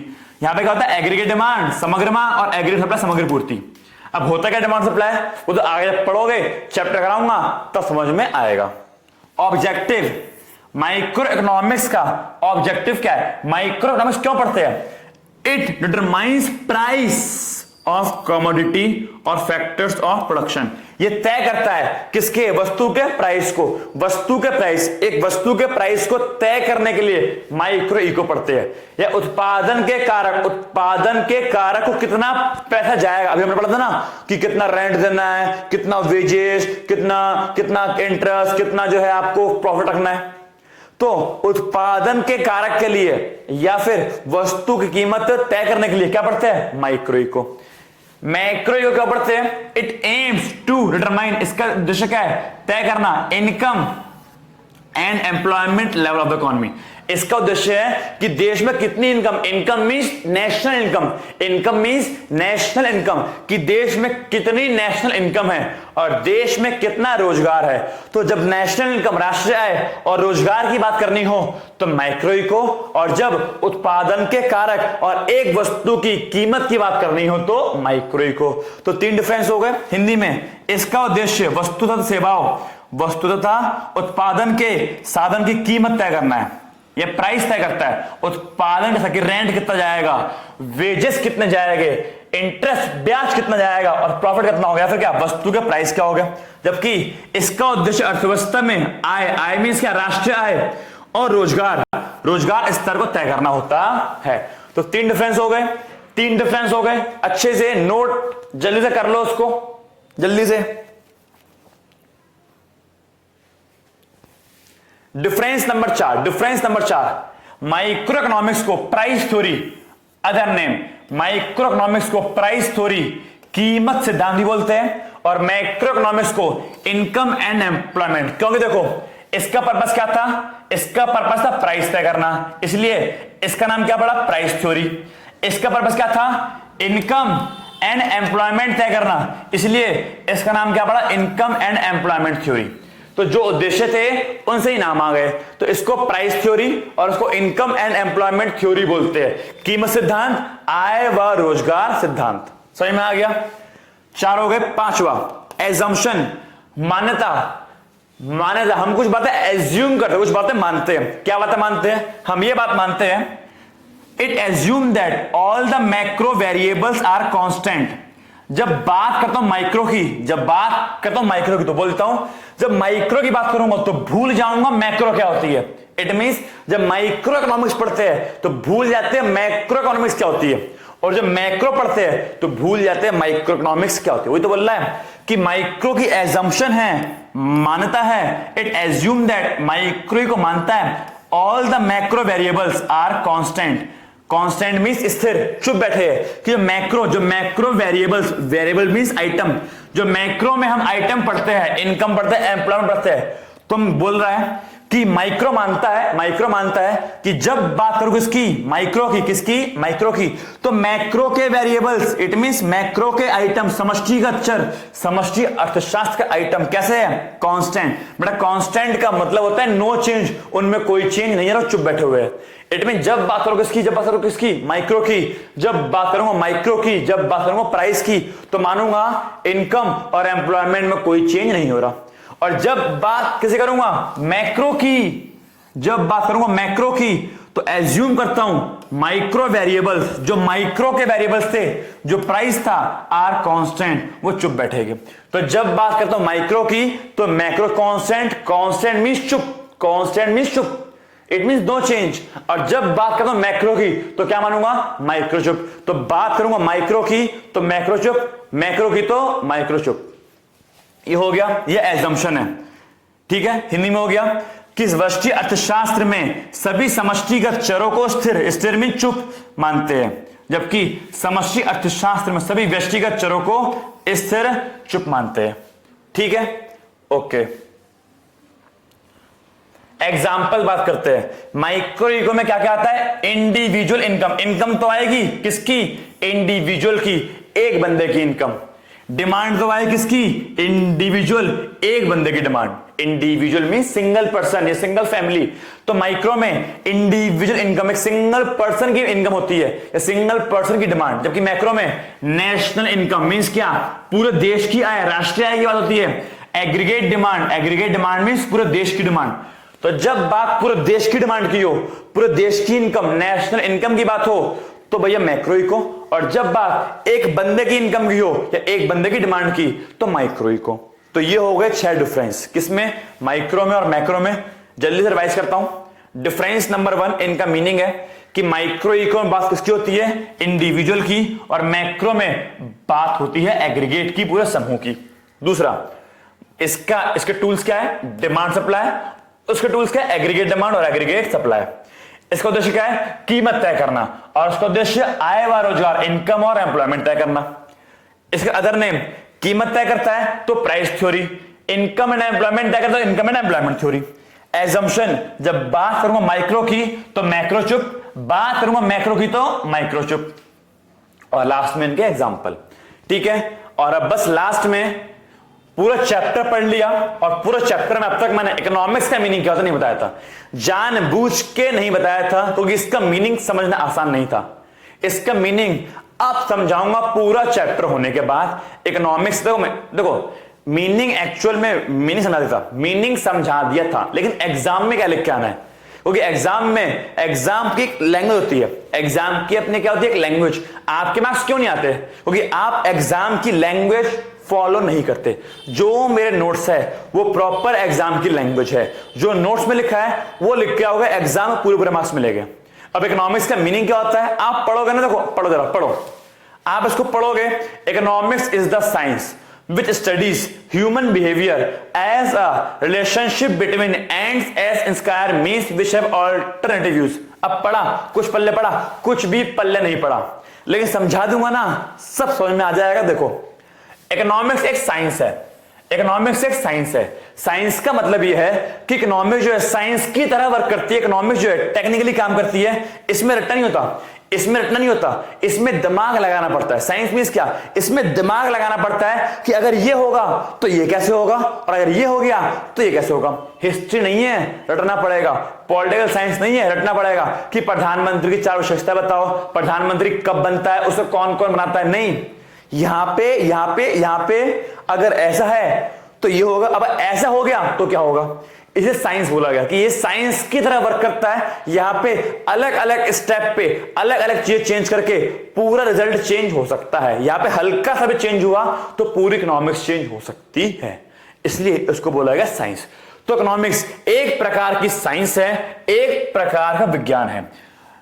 यहां पे क्या होता है, एग्रीगेट डिमांड समग्र मांग और एग्रीगेट सप्लाई समग्र पूर्ति। अब होता क्या डिमांड सप्लाई, वो तो आगे जब पढ़ोगे, चैप्टर कराऊंगा तब समझ में आएगा। ऑब्जेक्टिव माइक्रो इकोनॉमिक्स का ऑब्जेक्टिव क्या है, माइक्रो इकोनॉमिक्स क्यों पढ़ते हैं, it determines price of commodity और फैक्टर्स ऑफ प्रोडक्शन। ये तय करता है किसके, वस्तु के प्राइस को, वस्तु के प्राइस, एक वस्तु के प्राइस को तय करने के लिए माइक्रो इको पढ़ते हैं। या उत्पादन के कारक, उत्पादन के कारक को कितना पैसा जाएगा, अभी हमने पढ़ा था ना कि कितना रेंट देना है, कितना वेजेस, कितना इंटरेस्ट, कितना जो है आपको प्रॉफिट रखना है। तो उत्पादन के कारक के लिए या फिर वस्तु की कीमत तय करने के लिए क्या पढ़ते हैं, माइक्रो इको। मैक्रो इको क्या पढ़ते हैं, इट एम्स टू डिटरमाइन, इसका उद्देश्य क्या है, तय करना income and employment level of the economy. इसका उद्देश्य है कि देश में कितनी income, income means national income, income means national income, कि देश में कितनी नेशनल इनकम है और देश में कितना रोजगार है। तो जब नेशनल इनकम, राष्ट्रीय आय और रोजगार की बात करनी हो तो माइक्रो इको, और जब उत्पादन के कारक और एक वस्तु की कीमत की बात करनी हो तो माइक्रो इको। तो 3 डिफरेंस हो गए हिंदी में। इसका उद्देश्य वस्तु तथा सेवाओं, वस्तु तथा उत्पादन के साधन की कीमत तय करना है, ये प्राइस तय करता है। उत्पादन जैसा कि रेंट कितना जाएगा, वेजेस कितने जाएंगे, इंटरेस्ट ब्याज कितना जाएगा और प्रॉफिट कितना हो गया, फिर क्या वस्तु के प्राइस क्या हो गया। जबकि इसका उद्देश्य अर्थव्यवस्था में आय, आय मींस क्या, राष्ट्रीय आय और रोजगार, रोजगार स्तर को तय करना होता है। तो 3 डिफरेंस हो गए, 3 डिफरेंस हो गए। अच्छे से नोट जल्दी से कर लो उसको, जल्दी से। Difference number 4, difference number 4, microeconomics को price theory, other name, microeconomics को प्राइस थ्योरी, कीमत सिद्धांत भी बोलते हैं, और मैक्रो इकोनॉमिक्स को इनकम एंड एम्प्लॉयमेंट। क्योंकि देखो इसका पर्पस क्या था, इसका पर्पस था प्राइस तय करना, इसलिए इसका नाम क्या पड़ा, प्राइस थ्योरी। इसका पर्पस क्या था, इनकम एंड एम्प्लॉयमेंट तय करना, इसलिए इसका नाम क्या पड़ा, इनकम एंड एम्प्लॉयमेंट थ्योरी। तो जो उद्देश्य थे उनसे ही नाम आ गए। तो इसको प्राइस थ्योरी और इसको इनकम एंड एम्प्लॉयमेंट थ्योरी बोलते हैं। कीमत सिद्धांत, आय व रोजगार सिद्धांत। समझ में आ गया। 4 हो गए। 5वां एजम्पशन, मान्यता। मान्यता, हम कुछ बातें एज्यूम करते हैं, कुछ बातें मानते हैं। क्या बातें मानते हैं, हम ये बात मानते हैं, it assume that all the macro variables are constant. जब बात करता हूं माइक्रो की, जब बात करता हूं माइक्रो की तो बोलता हूं, जब माइक्रो की बात करूंगा तो भूल जाऊंगा मैक्रो क्या होती है। इट मींस जब माइक्रो इकोनॉमिक्स पढ़ते हैं तो भूल जाते हैं मैक्रो इकोनॉमिक्स क्या होती है, और जब मैक्रो पढ़ते हैं तो भूल जाते हैं माइक्रो इकोनॉमिक्स क्या होती है। वही तो बोल रहा है कि माइक्रो की एजम्पशन है, मान्यता है, इट एज्यूम दैट, माइक्रो को मानता है, all the macro variables are constant. Constant means स्थिर, चुप बैठे हैं कि जो macro variables, variable means item, जो मैक्रो में हम आइटम पढ़ते हैं, इनकम पढ़ते हैं, एम्प्लॉयमेंट पढ़ते हैं, तो हम बोल रहा है कि माइक्रो मानता है कि जब बात करूं किसकी, माइक्रो की, किसकी, माइक्रो की, तो मैक्रो के वेरिएबल्स, इट मींस मैक्रो के आइटम, समष्टिगत चर, समष्टि अर्थशास्त्र का आइटम कैसे है, कांस्टेंट। बेटा कांस्टेंट का मतलब होता है नो चेंज, उनमें कोई चेंज नहीं है, चुप बैठे हुए हैं। इट मीन जब बात करो किसकी, जब बात करो किसकी, माइक्रो की, जब बात करूंगा माइक्रो की, जब बात करूंगा प्राइस की, तो मानूंगा इनकम और एम्प्लॉयमेंट में कोई चेंज नहीं हो रहा। और जब बात किसे करूंगा, मैक्रो की, जब बात करूंगा मैक्रो की, तो एज्यूम करता हूं माइक्रो वेरिएबल्स, जो माइक्रो के वेरिएबल्स थे, जो प्राइस था, आर कांस्टेंट, वो चुप बैठेंगे। तो जब बात करता हूं माइक्रो की तो मैक्रो कांस्टेंट, कांस्टेंट मींस चुप, कांस्टेंट मींस चुप, इट मींस नो चेंज। और जब बात करता हूं मैक्रो की तो क्या मानूंगा, माइक्रो चुप। तो बात करूंगा माइक्रो की तो मैक्रो चुप, मैक्रो की तो माइक्रो चुप। ये हो गया, ये एजम्पशन है, ठीक है। हिंदी में हो गया कि व्यष्टि अर्थशास्त्र में सभी समष्टिगत चरों को स्थिर, स्थिर में चुप मानते हैं, जबकि समष्टि अर्थशास्त्र में सभी व्यष्टिगत चरों को स्थिर चुप मानते हैं, ठीक है। ओके, एग्जाम्पल बात करते हैं। माइक्रो इको में क्या क्या आता है, इंडिविजुअल इनकम, इनकम तो आएगी किसकी, इंडिविजुअल की, एक बंदे की इनकम। डिमांड तो आई किसकी, इंडिविजुअल, एक बंदे की डिमांड। इंडिविजुअल में सिंगल पर्सन या सिंगल फैमिली। तो माइक्रो में इंडिविजुअल इनकम, एक सिंगल पर्सन की इनकम होती है या सिंगल पर्सन की डिमांड, जबकि मैक्रो में नेशनल इनकम मींस क्या, पूरे देश की आय, राष्ट्रीय आय की बात होती है। Aggregate demand, aggregate demand means पूरे देश की डिमांड। तो जब बात पूरे देश की डिमांड की हो, पूरे देश की इनकम, नेशनल इनकम की बात हो, तो भैया मैक्रो इको। और जब बात एक बंदे की इनकम की हो या एक बंदे की डिमांड की, तो माइक्रो इको। तो ये हो गए 6 डिफरेंस, किसमें, माइक्रो में और मैक्रो में। जल्दी से रिवाइज करता हूं। डिफरेंस नंबर 1, इनका मीनिंग है कि माइक्रो इको में बात किसकी होती है, इंडिविजुअल की, और मैक्रो में बात होती है एग्रीगेट की, पूरे समूह की। दूसरा, इसके टूल्स क्या है, डिमांड सप्लाई, उसके टूल्स क्या है, एग्रीगेट डिमांड और एग्रीगेट सप्लाई। इसका उद्देश्य क्या है, कीमत तय करना, और उसका उद्देश्य आय व रोजगार, इनकम और एम्प्लॉयमेंट तय करना। इसका अदर नेम, कीमत तय करता है तो price theory, income and employment तय करता है income and employment theory. Assumption, जब बात करूंगा माइक्रो की तो मैक्रो चुप, बात करूंगा मैक्रो की तो माइक्रो चुप। और लास्ट में इनके एग्जाम्पल। ठीक है, और अब बस लास्ट में पूरा चैप्टर पढ़ लिया, और पूरा चैप्टर में अब तक मैंने इकोनॉमिक्स का मीनिंग क्या होता नहीं बताया था, जानबूझ के नहीं बताया था, क्योंकि इसका मीनिंग समझना आसान नहीं था। इसका मीनिंग अब समझाऊंगा पूरा चैप्टर होने के बाद। इकोनॉमिक्स देखो मीनिंग एक्चुअल में मीनिंग समझा देता, मीनिंग समझा दिया था, लेकिन एग्जाम में क्या लिख के आना है, क्योंकि एग्जाम की एक लैंग्वेज होती है, एग्जाम की अपनी क्या होती है, एक लैंग्वेज। आपके मार्क्स क्यों नहीं आते, क्योंकि आप एग्जाम की लैंग्वेज फॉलो नहीं करते। जो मेरे नोट्स है वो प्रॉपर एग्जाम की लैंग्वेज है, जो नोट्स में लिखा है वो लिख के आओगे, एग्जाम में पूरे मार्क्स मिलेंगे। अब इकोनॉमिक्स का मीनिंग क्या होता है, आप पढ़ोगे ना, देखो पढ़ो जरा, पढ़ो, आप इसको पढ़ोगे। Economics is the science which studies human behavior as a relationship between ends as inspire means which have alternative use। अब पढ़ा, कुछ पल्ले पढ़ा, कुछ भी पल्ले नहीं पढ़ा, लेकिन समझा दूंगा ना, सब समझ में आ जाएगा। देखो इकोनॉमिक्स एक साइंस है, इकोनॉमिक्स एक साइंस है। साइंस का मतलब यह है कि इकोनॉमिक्स जो है साइंस की तरह वर्क करती है, इकोनॉमिक्स जो है टेक्निकली काम करती है। इसमें रट्टा नहीं होता, इसमें रटना नहीं होता, इसमें दिमाग लगाना पड़ता है। साइंस मींस क्या, इसमें दिमाग लगाना पड़ता है कि अगर ये होगा तो ये कैसे होगा, और अगर ये हो गया तो ये कैसे होगा। हिस्ट्री नहीं है, रटना पड़ेगा। पॉलिटिकल साइंस नहीं है, रटना पड़ेगा कि प्रधानमंत्री की 4 विशेषता बताओ, प्रधानमंत्री कब बनता है, उसे कौन कौन बनाता है। नहीं, यहां पे अगर ऐसा है तो ये होगा, अब ऐसा हो गया तो क्या होगा। इसे साइंस बोला गया कि ये साइंस की तरह वर्क करता है। यहां पे अलग अलग स्टेप पे अलग अलग चीजें चेंज करके पूरा रिजल्ट चेंज हो सकता है। यहां पे हल्का सा भी चेंज हुआ तो पूरी इकोनॉमिक्स चेंज हो सकती है, इसलिए इसको बोला गया साइंस। तो इकोनॉमिक्स एक प्रकार की साइंस है, एक प्रकार का विज्ञान है,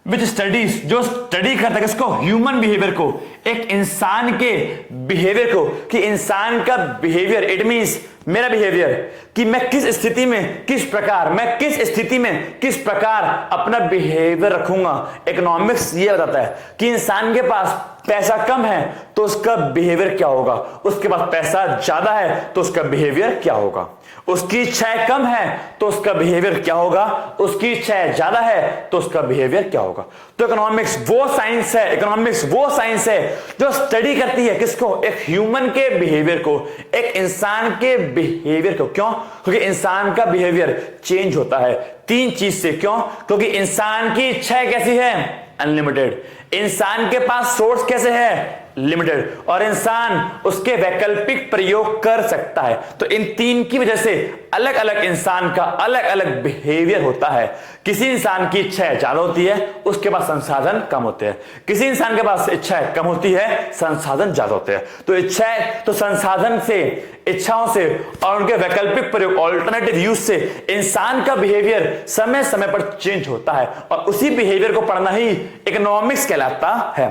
विच स्टडीज, जो स्टडी करता है किसको, ह्यूमन बिहेवियर को, एक इंसान के बिहेवियर को, कि इंसान का बिहेवियर, इट मींस मेरा बिहेवियर, कि मैं किस स्थिति में किस प्रकार, मैं किस स्थिति में किस प्रकार अपना बिहेवियर रखूंगा। इकोनॉमिक्स ये बताता है कि इंसान के पास पैसा कम है तो उसका बिहेवियर क्या होगा, उसके पास पैसा ज्यादा है तो उसका बिहेवियर क्या होगा, उसकी इच्छाएं कम है तो उसका बिहेवियर क्या होगा, उसकी इच्छाएं ज्यादा है तो उसका बिहेवियर क्या होगा। तो इकोनॉमिक्स वो साइंस है, इकोनॉमिक्स वो साइंस है जो स्टडी करती है किसको, एक ह्यूमन के बिहेवियर को, एक इंसान के बिहेवियर को। क्यों, क्योंकि इंसान का बिहेवियर चेंज होता है 3 चीज से। क्यों, क्योंकि इंसान की इच्छाएं कैसी है, अनलिमिटेड, इंसान के पास सोर्स कैसे है, लिमिटेड, और इंसान उसके वैकल्पिक प्रयोग कर सकता है। तो इन 3 की वजह से अलग अलग इंसान का अलग अलग बिहेवियर होता है। किसी इंसान की इच्छाएं ज्यादा होती है, उसके पास संसाधन कम होते हैं। किसी इंसान के पास इच्छाएं कम होती है, संसाधन ज्यादा होते हैं। तो इच्छाएं, तो संसाधन से, इच्छाओं से और उनके वैकल्पिक प्रयोग, ऑल्टरनेटिव यूज से इंसान का बिहेवियर समय समय पर चेंज होता है, और उसी बिहेवियर को पढ़ना ही इकोनॉमिक्स कहलाता है।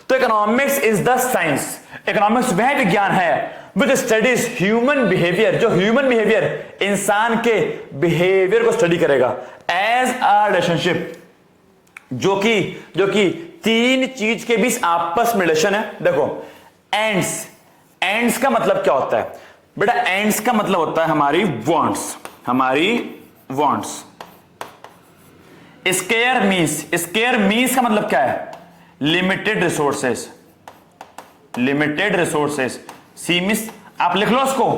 तो economics is the science, economics वह विज्ञान है विच स्टडीज ह्यूमन बिहेवियर, जो ह्यूमन बिहेवियर, इंसान के बिहेवियर को स्टडी करेगा एज अ रिलेशनशिप, जो कि 3 चीज के बीच आपस में रिलेशन है। देखो एंड्स, एंड्स का मतलब क्या होता है बेटा, एंड्स का मतलब होता है हमारी वांट्स, हमारी वांट्स। स्केयर मींस का मतलब क्या है, लिमिटेड रिसोर्सेस, लिमिटेड रिसोर्सेस। सीमित आप लिख लो उसको,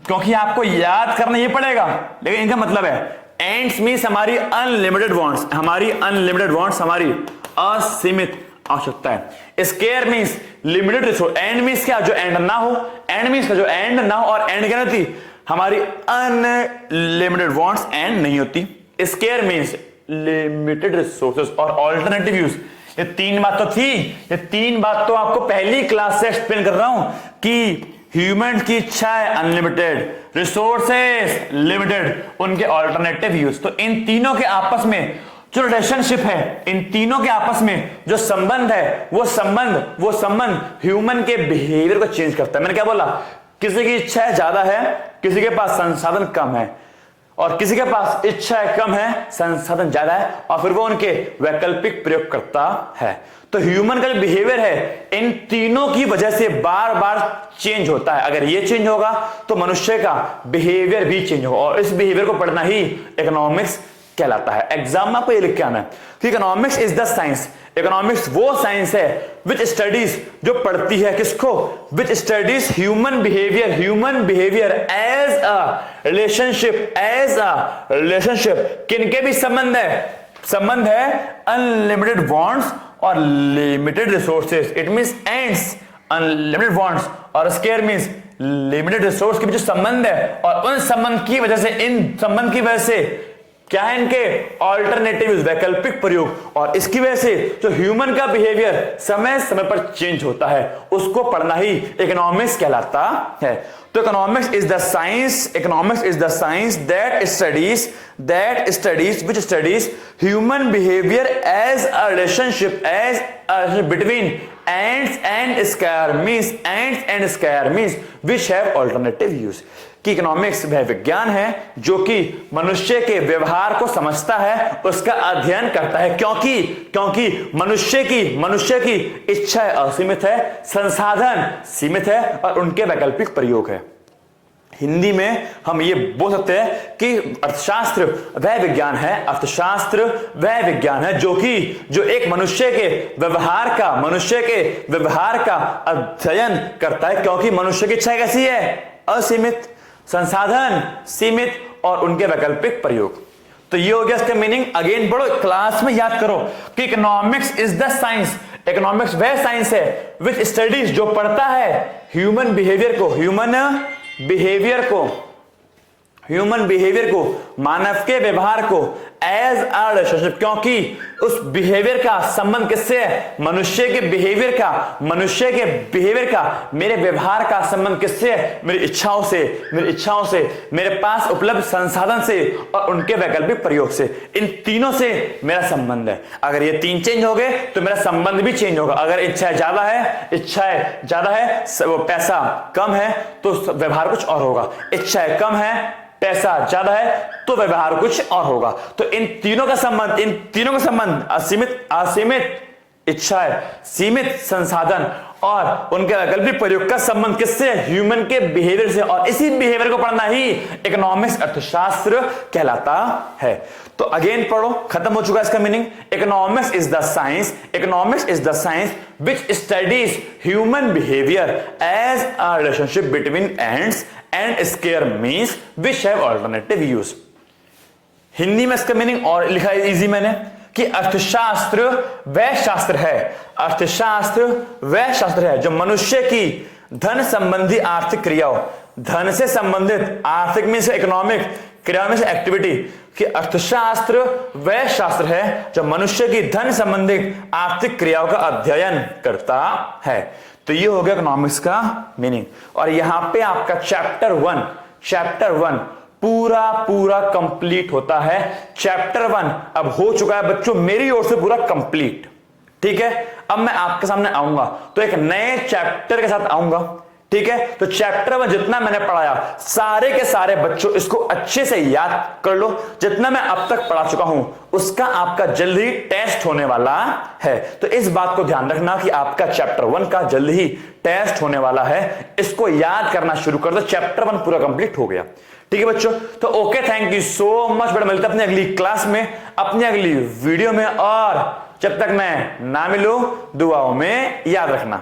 क्योंकि आपको याद करना ये पड़ेगा, लेकिन इनका मतलब है एंड्स मीन्स हमारी अनलिमिटेड वांट्स, हमारी अनलिमिटेड वांट्स, हमारी असीमित आवश्यकता है। Square means limited resource, and means क्या, जो एंड ना हो, एंड मीन्स का जो एंड ना हो, और एंड क्या होती, हमारी अनलिमिटेड वांट्स एंड नहीं होती। स्केयर मीन्स लिमिटेड रिसोर्सेज और ऑल्टरनेटिव यूज। ये तीन बात तो थी, ये तीन बात तो आपको पहली क्लास से एक्सप्लेन कर रहा हूं कि ह्यूमन की इच्छा है अनलिमिटेड, रिसोर्सेस लिमिटेड, उनके ऑल्टरनेटिव यूज। तो इन तीनों के आपस में जो रिलेशनशिप है, इन तीनों के आपस में जो संबंध है, वो संबंध ह्यूमन के बिहेवियर को चेंज करता है। मैंने क्या बोला, किसी की इच्छा ज्यादा है, किसी के पास संसाधन कम है, और किसी के पास इच्छा कम है, संसाधन ज्यादा है, और फिर वो उनके वैकल्पिक प्रयोग करता है। तो ह्यूमन का जो बिहेवियर है इन तीनों की वजह से बार बार चेंज होता है। अगर ये चेंज होगा तो मनुष्य का बिहेवियर भी चेंज होगा, और इस बिहेवियर को पढ़ना ही इकोनॉमिक्स कहलाता है। एग्जाम में आपको ये लिख के आना है कि economics is the science, economics वो साइंस है विच स्टडीज, जो पढ़ती है किसको, which studies human behaviour as a relationship, किनके भी संबंध है अनलिमिटेड वांट्स और limited resources. It means ends, unlimited wants, और स्केयर मींस लिमिटेड रिसोर्स के बीच संबंध है, और उन संबंध की वजह से, इन संबंध की वजह से क्या है, इनके ऑल्टरनेटिव वैकल्पिक प्रयोग, और इसकी वजह से जो ह्यूमन का बिहेवियर समय समय पर चेंज होता है, उसको पढ़ना ही इकोनॉमिक्स कहलाता है। तो economics is the science that studies human behaviour as a relationship between ends and scarce means which have alternative use. कि इकोनॉमिक्स वह विज्ञान है जो कि मनुष्य के व्यवहार को समझता है, उसका अध्ययन करता है, क्योंकि मनुष्य की इच्छा असीमित है, संसाधन सीमित है, और उनके वैकल्पिक प्रयोग है। हिंदी में हम ये बोल सकते हैं कि अर्थशास्त्र वह विज्ञान है जो एक मनुष्य के व्यवहार का अध्ययन करता है, क्योंकि मनुष्य की इच्छा कैसी है, असीमित, संसाधन सीमित, और उनके वैकल्पिक प्रयोग। तो ये हो गया इसका मीनिंग। अगेन पढ़ो, क्लास में याद करो कि economics is the science, economics वह साइंस है विच स्टडीज, जो पढ़ता है ह्यूमन बिहेवियर को, मानव के व्यवहार को, एज अ रिलेशनशिप, क्योंकि उस बिहेवियर का संबंध किससे है, मनुष्य के बिहेवियर का मेरे व्यवहार का संबंध किससे है, मेरी इच्छाओं से, मेरे पास उपलब्ध संसाधन से, और उनके वैकल्पिक प्रयोग से। इन तीनों से मेरा संबंध है। अगर ये तीन चेंज हो गए तो मेरा संबंध भी चेंज होगा। अगर इच्छाएं ज्यादा है, पैसा कम है, तो व्यवहार कुछ और होगा। इच्छाएं कम है, पैसा ज्यादा है, तो व्यवहार कुछ और होगा। तो इन तीनों का संबंध असीमित इच्छाएं, सीमित संसाधन, और उनके वैकल्पिक प्रयोग का संबंध किससे, ह्यूमन के बिहेवियर से, और इसी बिहेवियर को पढ़ना ही इकोनॉमिक्स अर्थशास्त्र कहलाता है। तो अगेन पढ़ो, खत्म हो चुका इसका meaning. Economics is the science which studies human behaviour as a relationship between ends and scarce means which have alternative use. Hindi में इसका मीनिंग और लिखा है इजी मैंने कि अर्थशास्त्र वह शास्त्र है जो मनुष्य की धन संबंधी आर्थिक क्रियाओं, धन से संबंधित, आर्थिक में से इकोनॉमिक, क्रिया में से एक्टिविटी, कि अर्थशास्त्र वह शास्त्र है जो मनुष्य की धन संबंधित आर्थिक क्रियाओं का अध्ययन करता है। तो ये हो गया इकोनॉमिक्स का मीनिंग। और यहां पे आपका चैप्टर वन पूरा कंप्लीट होता है। चैप्टर 1 अब हो चुका है बच्चों मेरी ओर से पूरा कंप्लीट, ठीक है। अब मैं आपके सामने आऊंगा तो एक नए चैप्टर के साथ आऊंगा, ठीक है। तो चैप्टर 1 जितना मैंने पढ़ाया सारे के सारे बच्चों इसको अच्छे से याद कर लो। जितना मैं अब तक पढ़ा चुका हूं उसका आपका जल्द ही टेस्ट होने वाला है। तो इस बात को ध्यान रखना कि आपका चैप्टर 1 का जल्द ही टेस्ट होने वाला है। इसको याद करना शुरू कर दो। चैप्टर 1 पूरा कंप्लीट हो गया, ठीक है बच्चों। तो okay, thank you so much. बड़ा मिलता है अपनी अगली क्लास में, अपनी अगली वीडियो में। और जब तक मैं ना मिलूं दुआओं में याद रखना।